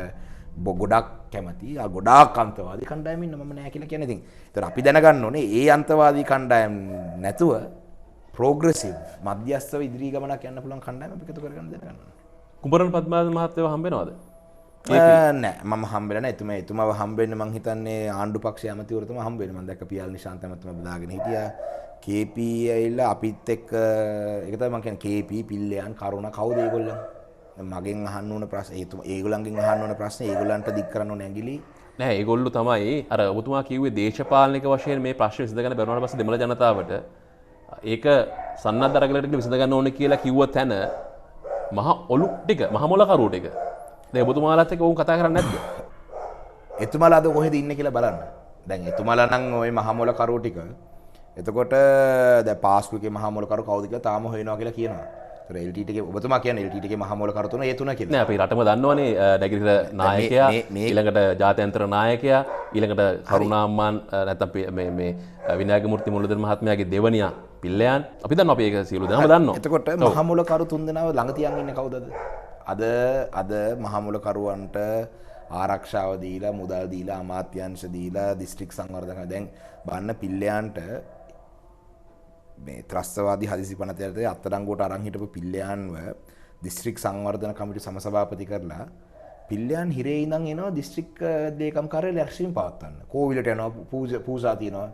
ගොඩක් කැමති ගොඩාක් අන්තවාදී කණ්ඩායම් ඉන්න මම නෑ කියලා කියන්නේ. ඉතින් ඒතර අපි දැනගන්න ඕනේ ඒ අන්තවාදී කණ්ඩායම් නැතුව ප්‍රෝග්‍රෙසිව් මධ්‍යස්ථව ඉදිරි ගමනක් යන්න පුළුවන් කණ්ඩායම් අපි එකතු කරගන්න දැනගන්න ඕනේ. කුඹරන් පද්මනාභ මහත්තයව හම්බ වෙනවද? නෑ මම හම්බෙලා නෑ. එතුමාව හම්බෙන්න මං හිතන්නේ ආණ්ඩු පක්ෂයේ ඇමතිවරතුමා හම්බ වෙන්නේ. මම දැක්ක පියාල් නිශාන්ත ඇමතිතුමා බදාගෙන හිටියා. KP ඇවිල්ලා අපිත් එක්ක ඒක තමයි මම කියන්නේ KP පිල්ලයන් කරුණ කවුද ඒගොල්ලෝ? මගෙන් අහන්න ඕන ප්‍රශ්න ඒගොල්ලන්ගෙන් අහන්න ඕන ප්‍රශ්න ඒගොල්ලන්ට දික් කරන්න ඕන ඇඟිලි නෑ. ඒගොල්ලෝ තමයි අර ඔබතුමා කිව්වේ දේශපාලනික වශයෙන් මේ ප්‍රශ්න විසඳගන්න බැරුණාට පස්සේ දෙමළ ජනතාවට ඒක සන්නද්ධ අරගලට විසඳගන්න ඕනේ කියලා කිව්ව තැන මහ ඔලු ටික මහ මොළ කරුව ටික දැන් ඔබතුමාලාත් එක්ක වුන් කතා කරන්නේ නැද්ද? එතුමාලා අද කොහෙද ඉන්නේ කියලා බලන්න. දැන් එතුමාලා නම් ওই මහ මොළ කරුව ටික එතකොට දැන් පාස්කුවේ මහ මොළ කරුව කවුද කියලා තාම හොයනවා කියලා කියනවා. ඒතර LTT එකේ ඔබතුමා කියන්නේ LTT එකේ මහ මොළ කරුව තුන ඒ තුන කියලා. නෑ අපි රටම දන්නවනේ නැගිටින නායකයා ඊළඟට ජාත්‍යන්තර නායකයා ඊළඟට කරුණාම්මාන් නැත්නම් මේ විනායක මුර්ති මහත්මයාගේ දෙවනියා පිල්ලයන් අපි දන්නවා අපි ඒක සියලු දෙනාම දන්නවා. එතකොට මහ මොළ කරු තුන් දෙනාව ළඟ තියන් ඉන්නේ කවුද අද මහ මොළ කරුවන්ට ආරක්ෂාව දීලා මුදල් දීලා අමාත්‍යංශ දීලා දිස්ත්‍රික් සංවර්ධන දැන් බන්න පිල්ලයන්ට මේ ත්‍රස්තවාදී හදිසි පනතයට අත්අඩංගුවට අරන් හිටපු පිල්ලයන්ව දිස්ත්‍රික් සංවර්ධන කමිටු සමසභාපති කරලා පිල්ලයන් හිරේ ඉඳන් එනවා දිස්ත්‍රික් ලේකම් කාර්යාලය රැස්වීම පවත්වන්න. කෝවිලට යනවා පූජා තියනවා.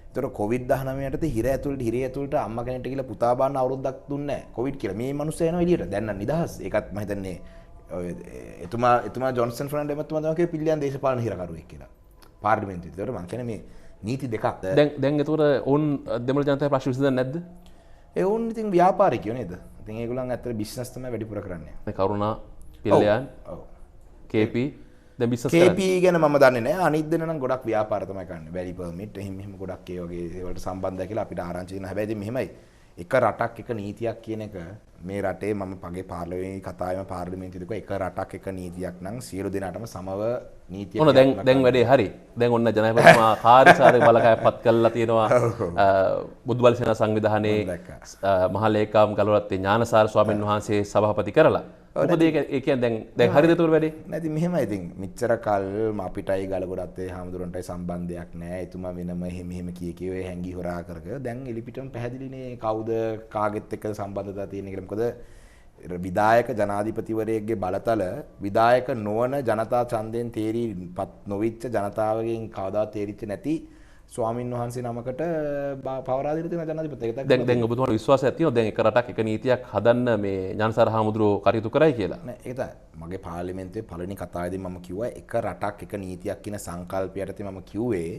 ඒතර COVID-19 යටතේ හිරේ ඇතුළට අම්මා කෙනෙක්ට කියලා පුතා බාන්න අවුරුද්දක් දුන්නේ නැහැ. COVID කියලා. මේ මිනිස්සු එනවා එළියට. දැන් නම් නිදහස්. ඒකත් මම හිතන්නේ එතුමා ජොන්සන් ෆර්නන්ඩ් එතුමා තමයි පිල්ලයන් දේශපාලන හිරකරුවෙක් කියලා. පාර්ලිමේන්තුවේ. ඒතර මම කියන්නේ මේ නීති දෙකක්. දැන් ඒතකොට ඔවුන් දෙමළ ජනතාව ප්‍රශ්න විසඳන්නේ නැද්ද? ඒ ඔවුන් ඉතින් ව්‍යාපාරිකයෝ නේද? ඉතින් ඒගොල්ලන් ඇත්තට බිස්නස් තමයි වැඩිපුර කරන්නේ. මේ කරුණා පිල්ලයන් KP දැන් බිස්නස් KP ගැන මම දන්නේ නැහැ. අනිත් දෙන නම් ගොඩක් ව්‍යාපාර තමයි කරන්නේ. වැලි පර්මිට් එහෙම ගොඩක් ඒ වගේ ඒවලට සම්බන්ධයි කියලා අපිට ආරංචි දෙනවා. හැබැයි ඉතින් මෙහෙමයි. එක රටක් එක නීතියක් කියන එක මේ රටේ මම පගේ පාර්ලිමේන්තුවේ එක රටක් එක නීතියක් නම් සියලු දෙනාටම සමව නීතියක් ඔන්න දැන් වැඩේ හරි. දැන් ඔන්න ජනාධිපතිතුමා කාර්යසාරක බලකායක් පත් කරලා තියෙනවා. බුද්ධබල සේනා සංවිධානයේ මහා ලේකම් කලවරත්තේ ඥානසාර ස්වාමීන් වහන්සේ සභාපති කරලා. මොකද ඒ කියන්නේ දැන් හරිද ඒතකොට වැඩේ? නැති මෙහෙමයි ඉතින් මෙච්චර කල් අපිටයි ගලගොඩත් ඒ හාමුදුරන්ටයි සම්බන්ධයක් නැහැ. එතුමා වෙනම එහෙම කිය හැංගි හොරා කරක දැන් එලිපිටම පැහැදිලිනේ කවුද කාගෙත් එක්ක සම්බන්ධතා තියෙන්නේ කියලා. මොකද විධායක ජනාධිපතිවරයෙක්ගේ බලතල විධායක නොවන ජනතා ඡන්දයෙන් තේරිපත් නොවිච්ච ජනතාවගෙන් කවදා තේරිච්ච නැති ස්වාමින් වහන්සේ නමකට පවරා දෙන්න තියෙන ජනාධිපතියෙක්. දැන් ඔබතුමාට විශ්වාසයක් තියෙනවද දැන් එක රටක් එක නීතියක් හදන්න මේ ඥානසාර හාමුදුරුවෝ කටයුතු කරයි කියලා? නෑ ඒක තමයි මගේ පාර්ලිමේන්තුවේ පළවෙනි කතාවේදී මම කිව්වා එක රටක් එක නීතියක් කියන සංකල්පය යටතේ මම කිව්වේ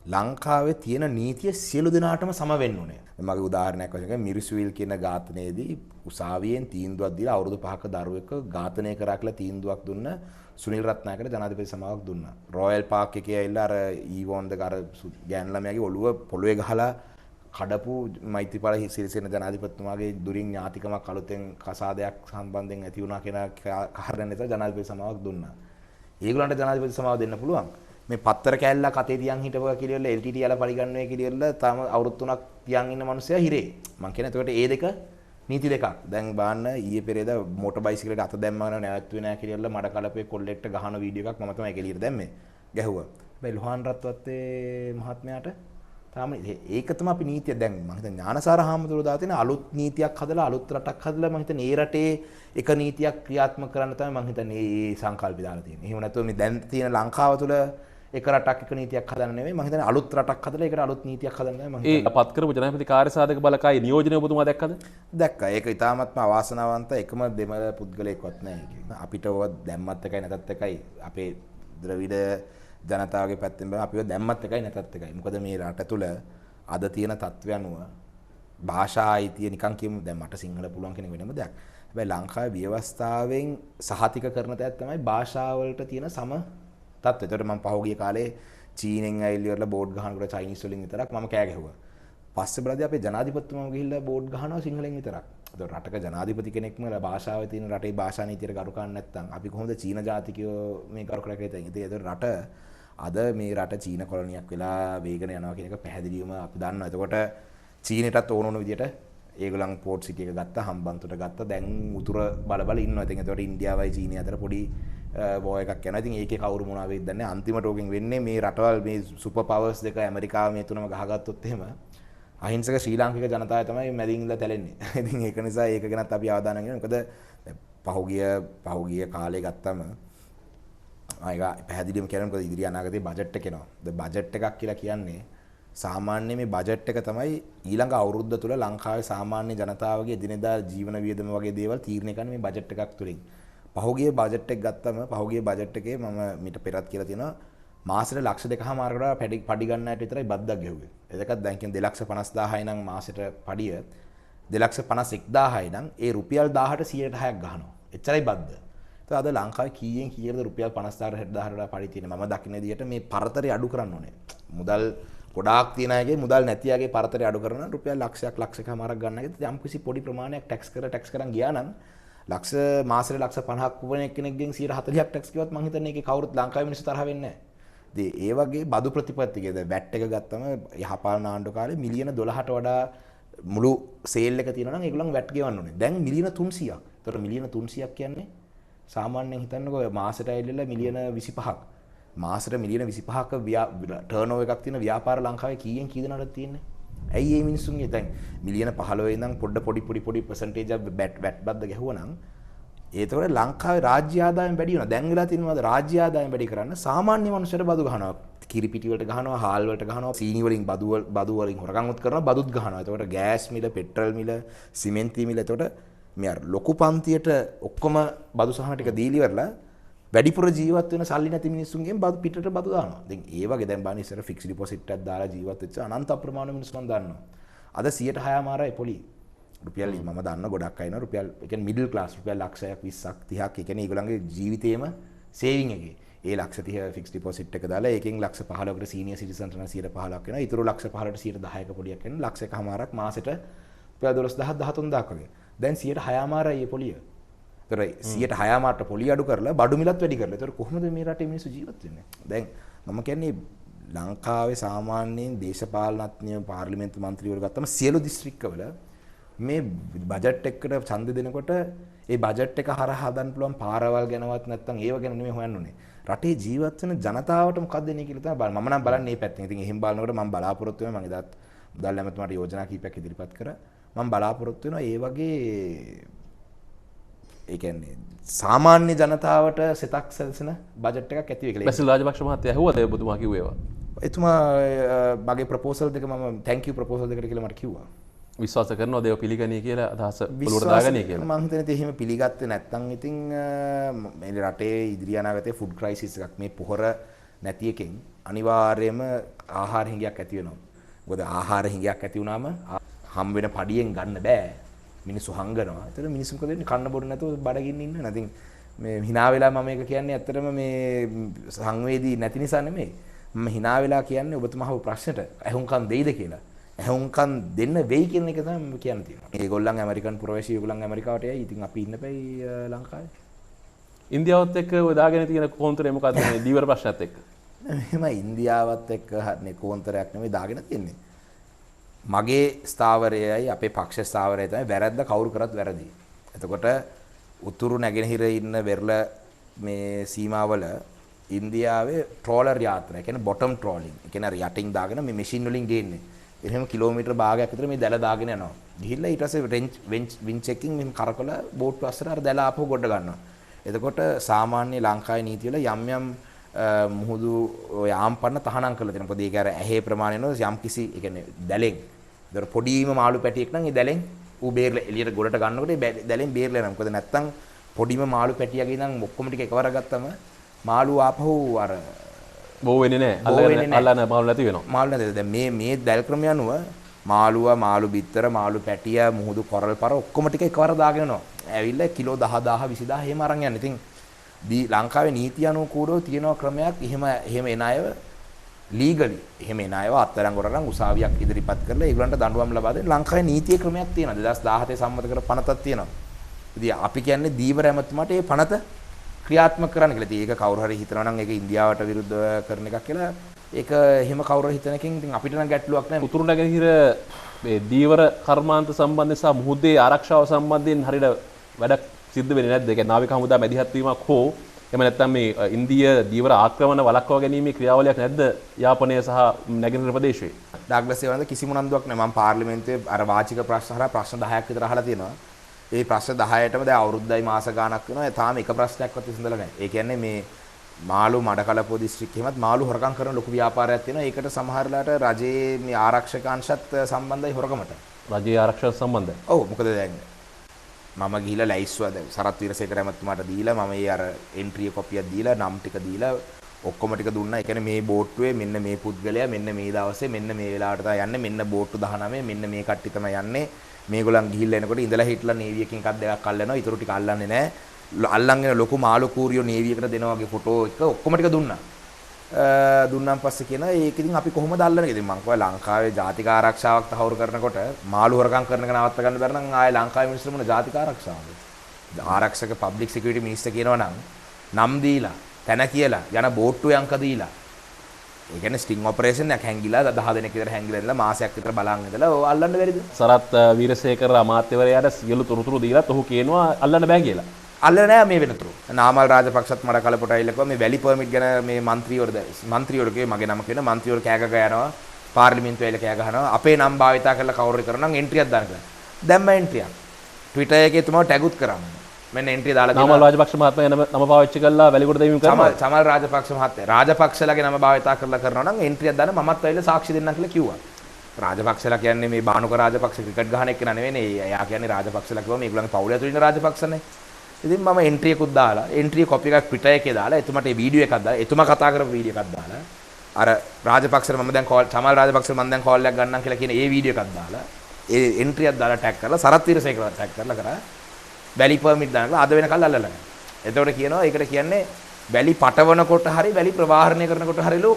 ලංකාවේ තියෙන නීතිය සියලු දෙනාටම සම වෙන්න ඕනේ. මගේ උදාහරණයක් වශයෙන් මිරිසුවිල් කියන ඝාතනයේදී උසාවියෙන් තීන්දුවක් දීලා අවුරුදු 5ක දරුවෙක් ඝාතනය කරා කියලා තීන්දුවක් දුන්න සුනිල් රත්නායකට ජනාධිපති සමාවක් දුන්නා. රොයල් පාක් එකේ ඇවිල්ලා අර ඊවෝන් දෙක අර ගෑන් ළමයාගේ ඔළුව පොළවේ ගහලා කඩපු මෛත්‍රීපාල සිරිසේන ජනාධිපතිතුමාගේ දුරින් ඥාතිකමක් අලුතෙන් කසාදයක් සම්බන්ධයෙන් ඇති වුණා කියන කාරණා නිසා ජනාධිපති සමාවක් දුන්නා. ඒගොල්ලන්ට ජනාධිපති සමාව දෙන්න පුළුවන්. මේ පත්තර කෑල්ලක් අතේ තියන් හිටපුවා කියලා LTT යාලා පරිගන්නවා කියලා තාම අවුරුදු 3ක් තියන් ඉන්න මිනිස්සයා හිරේ. මං කියන්නේ එතකොට ඒ දෙක නීති දෙකක්. දැන් බාන්න ඊයේ පෙරේද මෝටර් බයිසිකලෙට අත දැම්මම නැවතුනේ නැහැ කියලා මඩ කලපේ කොල්ලෙක්ට ගහන වීඩියෝ එකක් මම තමයි ඒක එළියට දැම්මේ. ගැහුවා. හැබැයි ලොහාන් රත්වත්තේ මහත්මයාට තාම ඒක තමයි අපි නීතිය දැන් මම හිතන්නේ ඥානසාර හාමුදුරුවෝ දාලා තියෙන අලුත් නීතියක් හදලා අලුත් රටක් හදලා මම හිතන්නේ ඒ රටේ එක නීතියක් ක්‍රියාත්මක කරන්න තමයි මම හිතන්නේ මේ සංකල්පය දාලා තියෙන්නේ. එහෙම නැත්නම් මේ දැන් තියෙන ලංකාව තුළ එක රටක් එක නීතියක් හදන්න නෙමෙයි මම හිතන්නේ අලුත් රටක් හදලා ඒකට අලුත් නීතියක් හදන්න තමයි මම හිතන්නේ. ඒ පත් කරපු ජනාධිපති කාර්යසාධක බලකායේ නියෝජනය ඔබතුමා දැක්කද? දැක්කා. ඒක ඉතාමත්ම අවාසනාවන්ත එකම දෙමළ පුද්ගලයෙක්වත් නැහැ ඒකේ. අපිට ඔය දැම්මත් එකයි නැතත් එකයි අපේ ද්‍රවිඩ ජනතාවගේ පැත්තෙන් බෑ අපිව දැම්මත් එකයි නැතත් එකයි. මොකද මේ රට තුළ අද තියෙන තත්ත්වය අනුව භාෂා අයිතිය නිකන් කියමු දැන් මට සිංහල පුළුවන් කෙනෙක් වෙනම දෙයක්. හැබැයි ලංකාවේ ව්‍යවස්ථාවෙන් සහතික කරන තැනක් තමයි භාෂාවලට තියෙන සම තත්ත්වය. ඒතකොට මම පහුගිය කාලේ චීනෙන් ඇවිල්ලා බෝඩ් ගහනකොට චයිනීස් වලින් විතරක් මම කෑ ගැහුවා. පස්සේ බලද්දී අපේ ජනාධිපතිතුමාම ගිහිල්ලා බෝඩ් ගහනවා සිංහලෙන් විතරක්. ඒතකොට රටක ජනාධිපති කෙනෙක්ම භාෂාවේ තියෙන රටේ භාෂා නීතියට ගරු කරන්නේ නැත්නම් අපි කොහොමද චීන ජාතිකයෝ මේ කරු කරලා ඉතින් ඒතකොට රට අද මේ රට චීන කොලොනියක් වෙලා වේගන යනවා කියන එක පැහැදිලිවම අපි දන්නවා. එතකොට චීනෙටත් ඕන ඕන විදියට ඒගොල්ලන් පෝට් සිටි එක ගත්තා, හම්බන්තොට ගත්තා. දැන් උතුර බල බල ඉන්නවා. ඉතින් එතකොට ඉන්දියාවයි චීනය අතර පොඩි වෝ එකක් යනවා. ඉතින් ඒකේ කවුරු මොනවා වෙයිද දන්නේ. අන්තිමට ඕකෙන් වෙන්නේ මේ රටවල් මේ සුපර් පවර්ස් දෙක ඇමරිකාව මේ තුනම ගහගත්තොත් එහෙම අහිංසක ශ්‍රී ලාංකික ජනතාවය තමයි මැදින් ඉඳලා තැලෙන්නේ. ඉතින් ඒක නිසා ඒක ගැනත් අපි අවධානය යොමු කරනවා. මොකද පහුගිය කාලේ ගත්තම ආයක පැහැදිලිවම කියනවා මොකද ඉදිරි අනාගතේ බජට් එක එනවා. බජට් එකක් කියලා කියන්නේ සාමාන්‍ය මේ බජට් එක තමයි ඊළඟ අවුරුද්ද තුල ලංකාවේ සාමාන්‍ය ජනතාවගේ එදිනෙදා ජීවන වියදම වගේ දේවල් තීරණය කරන මේ බජට් එකක් තුලින්. පහුගිය බජට් එක ගත්තම පහුගිය බජට් එකේ මම මීට පෙරත් කියලා තියෙනවා මාසෙට ලක්ෂ 2.5කට පඩි ගන්නට විතරයි බද්දක් ගෙවුවේ. ඒකත් දැන් කියන 2,50,000යි නම් මාසෙට පඩිය 2,51,000යි නම් ඒ රුපියල් 1000ට 100%ක් ගහනවා. එච්චරයි බද්ද. ඒත් අද ලංකාවේ කීයෙන් කීයද රුපියල් 50,000ට 60,000ට පඩි තියෙන මම දකින්න විදිහට මේ පරතරය අඩු කරන්න ඕනේ. මුදල් ගොඩාක් තියන අයගේ මුදල් නැති අයගේ පරතරය අඩු කරන රුපියල් ලක්ෂයක් ලක්ෂකමාරක් ගන්න එක යම් කිසි පොඩි ප්‍රමාණයක් ටැක්ස් කරන් ගියා නම් ලක්ෂ මාසෙට ලක්ෂ 50ක් වුණ කෙනෙක්ගෙන් 140ක් ටැක්ස් කිව්වත් මම හිතන්නේ ඒකේ කවුරුත් ලංකාවේ මිනිස්සු තරහ වෙන්නේ නැහැ. ඒ වගේ බදු ප්‍රතිපත්තිකේද වැට් එක ගත්තම යහපාලන ආණ්ඩු කාලේ මිලියන 12ට වඩා මුළු සේල් එක තියෙනවා නම් ඒගොල්ලන් වැට් ගෙවන්න ඕනේ. දැන් මිලියන 300ක්. ඒතර මිලියන 300ක් කියන්නේ සාමාන්‍යයෙන් හිතන්නකෝ මාසෙට ඇවිල්ලා මිලියන 25ක්. මාසෙට මිලියන 25ක ටර්නෝවර් එකක් තියෙන ව්‍යාපාර ලංකාවේ කීයෙන් කී දෙනාටද තියෙන්නේ? ඇයි මේ මිනිස්සුන්ගේ දැන් මිලියන 15 ඉඳන් පොඩි පර්සන්ටේජ් එක වැට් බද්ද ගැහුවනම් ඒතකොට ලංකාවේ රාජ්‍ය ආදායම වැඩි වෙනවා. දැන් වෙලා තියෙනවාද රාජ්‍ය ආදායම වැඩි කරන්න සාමාන්‍ය මනුස්සයට බදු ගහනවා. කිරි පිටි වලට ගහනවා, හාල් වලට ගහනවා, සීනි වලින් බදු වලින් හොරකම් උත් කරනවා, බදුත් ගහනවා. ඒතකොට ගෑස් මිල, පෙට්‍රල් මිල, සිමෙන්ති මිල ඒතකොට මේ අර ලොකු පන්තියට ඔක්කොම බදු සහන ටික දීලි වරලා වැඩිපුර ජීවත් වෙන සල්ලි නැති මිනිස්සුන්ගෙන් බදු පිටට බදු දානවා. දැන් ඒ වගේ දැන් බලන්න ඉස්සර ෆික්ස් ඩිපොසිට් එකක් දාලා ජීවත් වෙච්ච අනන්ත අප්‍රමාණ මිනිස්සු මම දන්නවා. අද 106මාරයි පොලි. රුපියල් මම දන්න ගොඩක් අය ඉන්නවා රුපියල් ඒ කියන්නේ මිඩල් ක්ලාස් රුපියල් ලක්ෂයක් 20ක් 30ක් ඒ කියන්නේ ඒගොල්ලන්ගේ ජීවිතේම සේවිං එකේ. ඒ ලක්ෂ 30 ෆික්ස් ඩිපොසිට් එක දාලා ඒකෙන් ලක්ෂ 15කට සීනියර් සිටිසන්ට නම් 115ක් වෙනවා. ඊටු ලක්ෂ 15ට 10%ක පොලියක් වෙනවා. ලක්ෂ එකමාරක් මාසෙට රුපියල් 12000 13000ක් වගේ. දැන් 106මාරයි මේ පොලිය. ඒතර 106මාරට පොලිය අඩු කරලා බඩු මිලත් වැඩි කරලා. ඒතර කොහොමද මේ රටේ මිනිස්සු ජීවත් වෙන්නේ? දැන් මම කියන්නේ ලංකාවේ සාමාන්‍යයෙන් දේශපාලනඥයෝ පාර්ලිමේන්තු මන්ත්‍රීවරු ගත්තම සියලු දිස්ත්‍රික්කවල මේ බජට් එකකට ඡන්ද දෙනකොට ඒ බජට් එක හරහා හදන්න පුළුවන් පාරවල් ගැනවත් නැත්නම් ඒව ගැන නෙමෙයි හොයන්න ඕනේ. රටේ ජීවත් වෙන ජනතාවට මොකක්ද දෙන්නේ කියලා තමයි බලන්න. මම නම් බලන්නේ මේ පැත්තෙන්. ඉතින් එහෙම බලනකොට මම බලාපොරොත්තු වෙනවා මම එදාත් මුදල් ඇමතුමාට යෝජනා කීපයක් ඉදිරිපත් කරා. මම බලාපොරොත්තු වෙනවා ඒ වගේ ඒ කියන්නේ සාමාන්‍ය ජනතාවට සිතක් සැලසෙන බජට් එකක් ඇති වෙයි කියලා. බැසිල් රාජපක්ෂ මහත්තයා ඇහුවද ඔබතුමා කිව්ව ඒවා? එතුමා මගේ ප්‍රපෝසල් දෙක මම thank you ප්‍රපෝසල් දෙකට කියලා මට කිව්වා. විශ්වාස කරනවා දේව පිළිගනී කියලා අදහස පොළොවට දාගනී කියලා. මම හිතන්නේ එහෙම පිළිගත්තේ නැත්නම් ඉතින් මේ රටේ ඉදිරි අනාගතයේ ෆුඩ් ක්‍රයිසිස් එකක් මේ පොහොර නැති එකෙන් අනිවාර්යයෙන්ම ආහාර හිඟයක් ඇති වෙනවා. මොකද ආහාර හිඟයක් ඇති වුණාම හම් වෙන පඩියෙන් ගන්න බෑ. මිනිස්සු හංගනවා. ඒතර මිනිස්සු මොකද වෙන්නේ? කන්න බොන්න නැතුව බඩගින්න ඉන්න. නැතිනම් මේ hina වෙලා මම මේක කියන්නේ ඇත්තටම මේ සංවේදී නැති නිසා නෙමෙයි. මම hina වෙලා කියන්නේ ඔබතුමා අහපු ප්‍රශ්නෙට ඇහුම්කන් දෙයිද කියලා. ඇහුම්කන් දෙන්න වෙයි කියන එක තමයි මම කියන්න තියෙන්නේ. මේගොල්ලන් ඇමරිකන් පුරවැසියෝ ඒගොල්ලන් ඇමරිකාවට යයි. ඉතින් අපි ඉන්න බෑ ලංකාවේ. ඉන්දියාවත් එක්ක ඔය දාගෙන තියෙන කොන්තරේ මොකද්ද මේ දීවර ප්‍රශ්නත් එක්ක? එහෙම ඉන්දියාවත් එක්ක හරිනේ කොන්තරයක් නෙමෙයි දාගෙන තියෙන්නේ. මගේ ස්ථාවරයයි අපේ පක්ෂ ස්ථාවරයයි තමයි වැරද්ද කවුරු කරත් වැරදි. එතකොට උතුරු නැගෙනහිර ඉන්න වෙරළ මේ සීමාවල ඉන්දියාවේ ට්‍රෝලර් යාත්‍රා, ඒ කියන්නේ බොටම් ට්‍රෝලින්. ඒ කියන්නේ යටින් දාගෙන මේ මැෂින් වලින් ගේන්නේ. එහෙම කිලෝමීටර් භාගයක් විතර මේ දැල දාගෙන යනවා. ගිහිල්ලා ඊට පස්සේ වින්ච් එකකින් මෙහෙම කරකවල බෝට්ටු අස්සට අර දැල ආපහු ගොඩ ගන්නවා. එතකොට සාමාන්‍ය ලංකාවේ නීතිය වල යම් යම් මුහුදු යාම්පන්න තහනම් කරලා තියෙනවා. මොකද ඒක අර ඇහි ප්‍රමාණය නෝ යම් කිසි ඒ කියන්නේ දැලෙන්. ඒතර පොඩිම මාළු පැටියෙක් නම් ඒ දැලෙන් ඌ බේරලා එළියට ගොඩට ගන්නකොට ඒ දැලෙන් බේරලා යනවා. මොකද නැත්තම් පොඩිම මාළු පැටියගේ ඉඳන් ඔක්කොම ටික එකවර ගත්තම මාළු ආපහු අර බෝ වෙන්නේ නැහැ. අල්ලන්න මාළු නැති වෙනවා. මාළු නැති. දැන් මේ දැල් ක්‍රමය අනුව මාළුවා, මාළු බිත්තර, මාළු පැටිය, මුහුදු කොරල් පර ඔක්කොම ටික එකවර දාගෙන යනවා. ඇවිල්ලා කිලෝ 10000 20000 එහෙම අරන් යන්නේ. ඉතින් ලංකාවේ නීති අනුකූලව තියෙන ක්‍රමයක් එහෙම එන අයව ලීගලි එහෙම එන අයව අත්අඩංගුවට අරන් උසාවියක් ඉදිරිපත් කරලා ඒගොල්ලන්ට දඬුවම් ලබා දෙන්න ලංකාවේ නීතියේ ක්‍රමයක් තියෙනවා. 2017 සම්මත කර පනතක් තියෙනවා. ඉතින් අපි කියන්නේ දීවර ඇමතුමාට මේ පනත ක්‍රියාත්මක කරන්න කියලා. ඉතින් ඒක කවුරු හරි හිතනවා නම් ඒක ඉන්දියාවට විරුද්ධව කරන එකක් කියලා. ඒක එහෙම කවුරු හරි හිතන එකෙන් ඉතින් අපිට නම් ගැටලුවක් නැහැ. උතුරු නැගෙනහිර මේ දීවර කර්මාන්ත සම්බන්ධයෙන් සහ මුහුදේ ආරක්ෂාව සම්බන්ධයෙන් හරියට වැඩක් සිද්ධ වෙන්නේ නැද්ද? ඒ කියන්නේ නාවික හමුදා මැදිහත් වීමක් හෝ එහෙම නැත්නම් මේ ඉන්දිය දීවර ආක්‍රමණ වළක්වා ගැනීමේ ක්‍රියාවලියක් නැද්ද යාපනය සහ නැගෙනහිර ප්‍රදේශයේ? ඩග්ලස් ඒවන්ද කිසිම උනන්දුවක් නැහැ. මම පාර්ලිමේන්තුවේ අර වාචික ප්‍රශ්න හරහා ප්‍රශ්න 10ක් විතර අහලා තියෙනවා. ඒ ප්‍රශ්න 10ටම දැන් අවුරුද්දයි මාස ගාණක් වෙනවා. තාම එක ප්‍රශ්නයක්වත් විසඳලා නැහැ. ඒ කියන්නේ මේ මාළු මඩකලපුව දිස්ත්‍රික්කෙමත් මාළු හොරකම් කරන ලොකු ව්‍යාපාරයක් තියෙනවා. ඒකට සමහරලාට රජයේ මේ ආරක්ෂක අංශත් සම්බන්ධයි හොරකමට. රජයේ ආරක්ෂක සම්බන්ධයි. ඔව් මොකද දැන් මම ගිහිලා ලයිස්ට්ුවා දැන් සරත් වීරසේකර ඇමතුමාට දීලා මම ඒ අර එන්ට්‍රි කොපියක් දීලා නම් ටික දීලා ඔක්කොම ටික දුන්නා. ඒ කියන්නේ මේ බෝට්ටුවේ මෙන්න මේ පුද්ගලයා මෙන්න මේ දවසේ මෙන්න මේ වෙලාවට තමයි යන්නේ. මෙන්න බෝට්ටු 19 මෙන්න මේ කට්ටිය තමයි යන්නේ. මේගොල්ලන් ගිහිල්ලා එනකොට ඉඳලා හිටලා නේවි එකකින් එකක් දෙකක් අල්ලනවා. ඊටු ටික අල්ලන්නේ නැහැ. අල්ලන්ගෙන ලොකු මාළු කූරියෝ නේවි එකට දෙනවා වගේ ෆොටෝ එක ඔක්කොම ටික දුන්නා. දුන්නාන් පස්සේ කියනවා ඒක ඉතින් අපි කොහොමද අල්ලන්නේ? ඉතින් මං කිව්වා ලංකාවේ ජාතික ආරක්ෂාවක් තහවුරු කරනකොට මාළු හොරකම් කරන එක නවත්ත ගන්න බැර නම් ආයේ ලංකාවේ මිනිස්සුන්ට මොන ජාතික ආරක්ෂාවද? ආරක්ෂක පබ්ලික් සිකියුරිටි මිනිස්ටර් කියනවා නම් දීලා තැන කියලා යන බෝට්ටු යංක දීලා ඒ කියන්නේ ස්ටිං ඔපරේෂන් එකක් හැංගිලා 10 දෙනෙක් විතර හැංගිලා ඉඳලා මාසයක් විතර බලන් ඉඳලා ඔය අල්ලන්න බැරිද? සරත් වීරසේකර අමාත්‍යවරයාට සියලු තොරතුරු දීලත් ඔහු කියනවා අල්ලන්න බෑ කියලා. අල්ලන්නේ නැහැ මේ වෙනතුරු. නාමල් රාජපක්ෂත් මඩ කලපොට ඇවිල්ලා කිව්වා මේ වැලි පර්මිට් ගැන මේ മന്ത്രിවරු කිව්වේ මගේ නම කියන മന്ത്രിවරු කෑ ගහ යනවා පාර්ලිමේන්තුවේ ඇවිල්ලා කෑ ගහනවා අපේ නම් භාවිතා කරලා කවුරු කරනවා නම් එන්ට්‍රියක් දාන්න කියලා. දැම්ම එන්ට්‍රියක්. Twitter එකේ තුමව ටැගුත් කරාම. මෙන්න එන්ට්‍රිය දාලා තියෙනවා. නාමල් රාජපක්ෂ මහත්මයා නම පාවිච්චි කරලා වැලිකොට දෙවීම කරනවා. චමල් රාජපක්ෂ මහත්තයා රාජපක්ෂලාගේ නම භාවිතා කරලා කරනවා නම් එන්ට්‍රියක් දාන්න මමත් ඇවිල්ලා සාක්ෂි දෙන්නම් කියලා කිව්වා. රාජපක්ෂලා කියන්නේ මේ බානුක රාජපක්ෂ ක්‍රිකට් ගහන එක්කන නෙවෙයි. එයා කියන්නේ රාජපක්ෂලා කිව්වා මේගොල්ලන්ගේ පවුල ඇතුළේ ඉන්න රාජපක්ෂනේ. ඉතින් මම එන්ට්‍රියකුත් දාලා එන්ට්‍රිය කොපි එකක් Twitter එකේ දාලා එතුමාට මේ වීඩියෝ එකක් දාලා එතුමා කතා කරපු වීඩියෝ එකක් දාලා අර රාජපක්ෂට මම දැන් කෝල් චමල් රාජපක්ෂට මම දැන් කෝල් එකක් ගන්නම් කියලා කියන ඒ වීඩියෝ එකක් දාලා ඒ එන්ට්‍රියක් දාලා ටැග් කරලා සරත් වීරසේකර ටැග් කරලා කරා වැලි පර්මිට් දානවා අද වෙනකල් අල්ලලා නැහැ. එතකොට කියනවා ඒකට කියන්නේ වැලි පටවනකොට හරි වැලි ප්‍රවාහණය කරනකොට හරිලු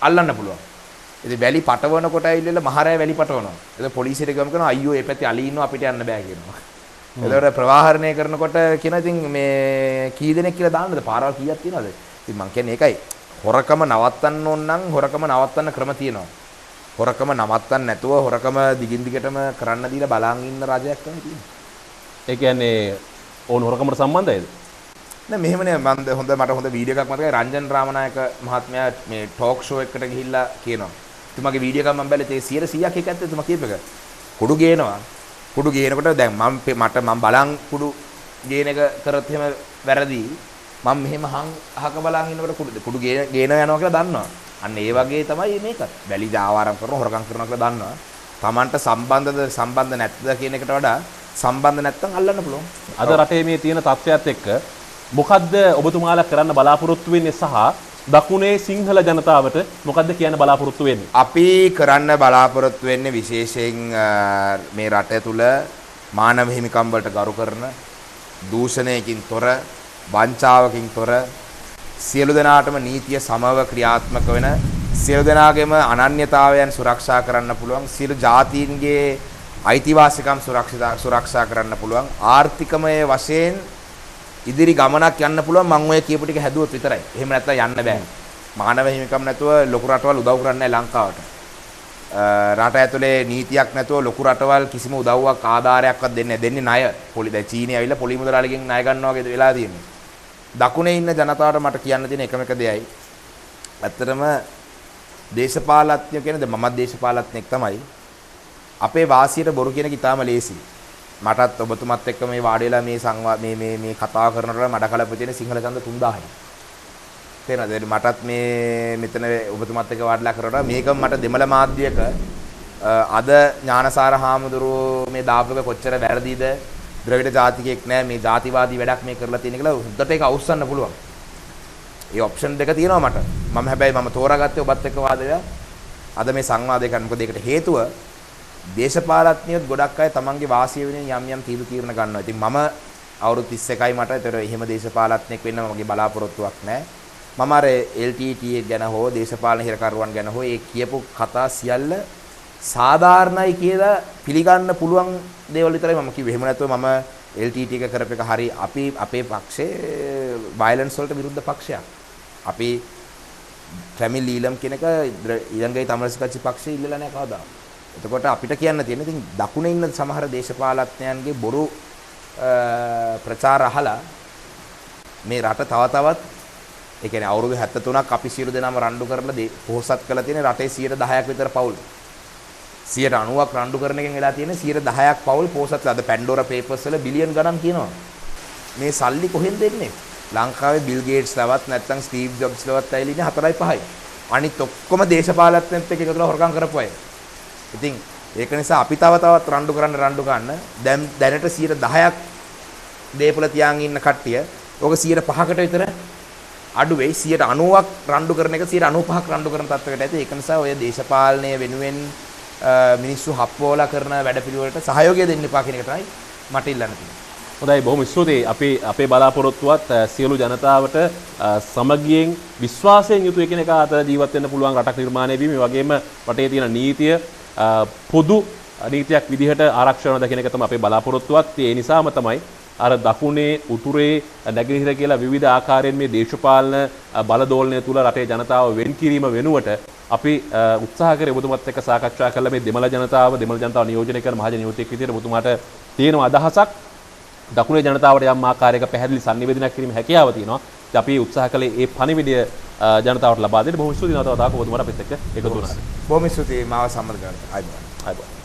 අල්ලන්න පුළුවන්. ඉතින් වැලි පටවනකොට ඇවිල්ලා මහරෑ වැලි පටවනවා. ඒක පොලිසියට ගම කරනවා අයියෝ මේ පැත්තේ අලි ඉන්නවා අපිට යන්න බෑ කියනවා. එතකොට ප්‍රවාහණය කරනකොට කියන ඉතින් මේ කී දෙනෙක් කියලා දාන්නද පාරවල් කීයක් තියෙනවද? ඉතින් මං කියන්නේ ඒකයි. හොරකම නවත්තන්න ඕන නම් හොරකම නවත්තන්න ක්‍රම තියෙනවා. හොරකම නවත්තන්න නැතුව හොරකම දිගින් දිගටම කරන්න දීලා බලන් ඉන්න රජයක් තමයි තියෙන්නේ. ඒ කියන්නේ ඕන හොරකමට සම්බන්ධයිද? නෑ මෙහෙමනේ මට හොඳ වීඩියෝ එකක් මතකයි රංජන් රාමනායක මහත්මයා මේ ටෝක් ෂෝ එකකට ගිහිල්ලා කියනවා. එතුමාගේ වීඩියෝ එකක් මම බැලුවා ඒ 100%ක් එක ඇත්ත එතුමා කියප එක. කුඩු ගේනවා. කුඩු ගේනකොට දැන් මම බලන් කුඩු ගේන එක කරත් එහෙම වැරදි. මම මෙහෙම අහක බලන් ඉන්නකොට කුඩු ගේන යනවා කියලා දන්නවා. අන්න ඒ වගේ තමයි මේකත්. වැලි ජාවාරම් කරන හොරකම් කරනවා කියලා දන්නවා. Tamanට සම්බන්ධ නැත්ද කියන එකට වඩා සම්බන්ධ නැත්තම් අල්ලන්න පුළුවන්. අද රටේ මේ තියෙන තත්ත්වයක් එක්ක මොකද්ද ඔබතුමාලා කරන්න බලාපොරොත්තු වෙන්නේ සහ දකුණේ සිංහල ජනතාවට මොකද්ද කියන්න බලාපොරොත්තු වෙන්නේ? අපි කරන්න බලාපොරොත්තු වෙන්නේ විශේෂයෙන් මේ රට තුළ මානව හිමිකම් වලට ගරු කරන, දූෂණයකින් තොර, වංචාවකින් තොර, සියලු දෙනාටම නීතිය සමව ක්‍රියාත්මක වෙන, සියලු දෙනාගේම අනන්‍යතාවයන් සුරක්ෂා කරන්න පුළුවන්, සියලු ජාතීන්ගේ අයිතිවාසිකම් සුරක්ෂා කරන්න පුළුවන්, ආර්ථිකමය වශයෙන් ඉදිරි ගමනක් යන්න පුළුවන් මම ඔය කියපු ටික හැදුවොත් විතරයි. එහෙම නැත්නම් යන්න බෑ. මානව හිමිකම් නැතුව ලොකු රටවල් උදව් කරන්නේ නැහැ ලංකාවට. රට ඇතුලේ නීතියක් නැතුව ලොකු රටවල් කිසිම උදව්වක් ආධාරයක්වත් දෙන්නේ ණය. දැන් චීනය ඇවිල්ලා පොලි මුදලාලිගෙන් ණය ගන්නවා වගේ වෙලා තියෙන්නේ. දකුණේ ඉන්න ජනතාවට මට කියන්න තියෙන එකම එක දෙයයි. ඇත්තටම දේශපාලඥයෝ කියන්නේ මමත් දේශපාලඥයෙක් තමයි. අපේ වාසියට බොරු කියන එක ඉතාම ලේසි. මටත් ඔබතුමත් එක්ක මේ වාඩි වෙලා මේ කතාව කරනකොට මඩ කලප තියෙන සිංහල ඡන්ද 3000යි. තේරෙනවද? මටත් මේ මෙතන ඔබතුමත් එක්ක වාඩිලා කරනකොට මේක මට දෙමළ මාධ්‍යයක අද ඥානසාර හාමුදුරුවෝ මේ දාපක කොච්චර වැරදිද? ද්‍රවිඩ ජාතිකයෙක් නෑ මේ ජාතිවාදී වැඩක් මේ කරලා තියෙන කියලා හුද්දට ඒක අවුස්සන්න පුළුවන්. ඒ ඔප්ෂන් දෙක තියෙනවා මට. මම හැබැයි තෝරාගත්තේ ඔබත් එක්ක වාදය. අද මේ සංවාදය කරන්න. මොකද ඒකට හේතුව දේශපාලඥයොත් ගොඩක් අය තමන්ගේ වාසිය වෙනුවෙන් යම් තීරණ ගන්නවා. ඉතින් මම අවුරුදු 31යි මට. ඒතර එහෙම දේශපාලඥයෙක් වෙන්න මගේ බලාපොරොත්තුවක් නැහැ. මම අර LTT ගැන හෝ දේශපාලන හිරකරුවන් ගැන හෝ ඒ කියපු කතා සියල්ල සාධාරණයි කියලා පිළිගන්න පුළුවන් දේවල් විතරයි මම කිව්වේ. එහෙම නැත්නම් මම LTT එක කරප එක හරි අපේ පක්ෂේ වයලන්ස් වලට විරුද්ධ පක්ෂයක්. අපි ෆැමිලි ඊලම් කෙනක ඊළඟයි තමරසිකච්චි පක්ෂේ ඉල්ලලා නැහැ කවදා. එතකොට අපිට කියන්න තියෙන ඉතින් දකුණේ ඉන්න සමහර දේශපාලඥයන්ගේ බොරු ප්‍රචාර අහලා මේ රට තවත් ඒ කියන්නේ අවුරුදු 73ක් අපි සියලු දෙනාම රණ්ඩු කරලා පොහොසත් කරලා තියෙන රටේ 10%ක් විතර පවුල් 90ක් රණ්ඩු කරන එකෙන් වෙලා තියෙන 10%ක් පවුල් පොහොසත් අද පැන්ඩෝරා පේපර්ස් වල බිලියන් ගණන් කියනවා මේ සල්ලි කොහෙන්ද එන්නේ ලංකාවේ බිල් ගේට්ස් ලවත් නැත්නම් ස්ටීව් ජොබ්ස් ලවත් ඇවිල්ලා ඉන්නේ 4යි 5යි අනිත් ඔක්කොම දේශපාලඥයන්ත් එක්ක එකතුලා හොරකම් කරපු අය ඉතින් ඒක නිසා අපි තවත් රණ්ඩු ගන්න දැනට 10%ක් දේපල තියාගෙන ඉන්න කට්ටිය ඕක 5%කට විතර අඩු වෙයි 90ක් රණ්ඩු කරන එක 95ක් රණ්ඩු කරන තත්ත්වයකට ඇති ඒක නිසා ඔය දේශපාලනය වෙනුවෙන් මිනිස්සු හප්පෝලා කරන වැඩපිළිවෙලට සහයෝගය දෙන්න එපා කියන එක තමයි මට ඉල්ලන්න තියෙන්නේ. හොඳයි බොහොම ස්තුතියි. අපේ බලාපොරොත්තුවත් සියලු ජනතාවට සමගියෙන් විශ්වාසයෙන් යුතු එකිනෙක අතර ජීවත් වෙන්න පුළුවන් රටක් නිර්මාණය වීම. ඒ වගේම රටේ තියෙන නීතිය පොදු නීතියක් විදිහට ආරක්ෂා කරන දකින එක තමයි අපේ බලාපොරොත්තුවත්. ඒ නිසාම තමයි අර දකුණේ උතුරේ නැගෙනහිර කියලා විවිධ ආකාරයෙන් මේ දේශපාලන බලදෝලනය තුල රටේ ජනතාව වෙන් කිරීම වෙනුවට අපි උත්සාහ කරේ ඔබතුමත් එක්ක සාකච්ඡා කළා මේ දෙමළ ජනතාව නියෝජනය කරන මහජන නියෝජකයෙක් විදිහට ඔබතුමාට තියෙන අදහසක් දකුණේ ජනතාවට යම් ආකාරයක පැහැදිලි සංනිවේදනයක් කිරීම හැකියාව තියෙනවා. ඉතින් අපි උත්සාහ කළේ ඒ පණිවිඩය ජනතාවට ලබා දෙන්න. බොහොම ස්තුතියි නැවතත් ඔබතුමාට අපිත් එක්ක එකතු වුණාට. බොහොම ස්තුතියි මාව සම්මත කරලා. ආයිබෝන්.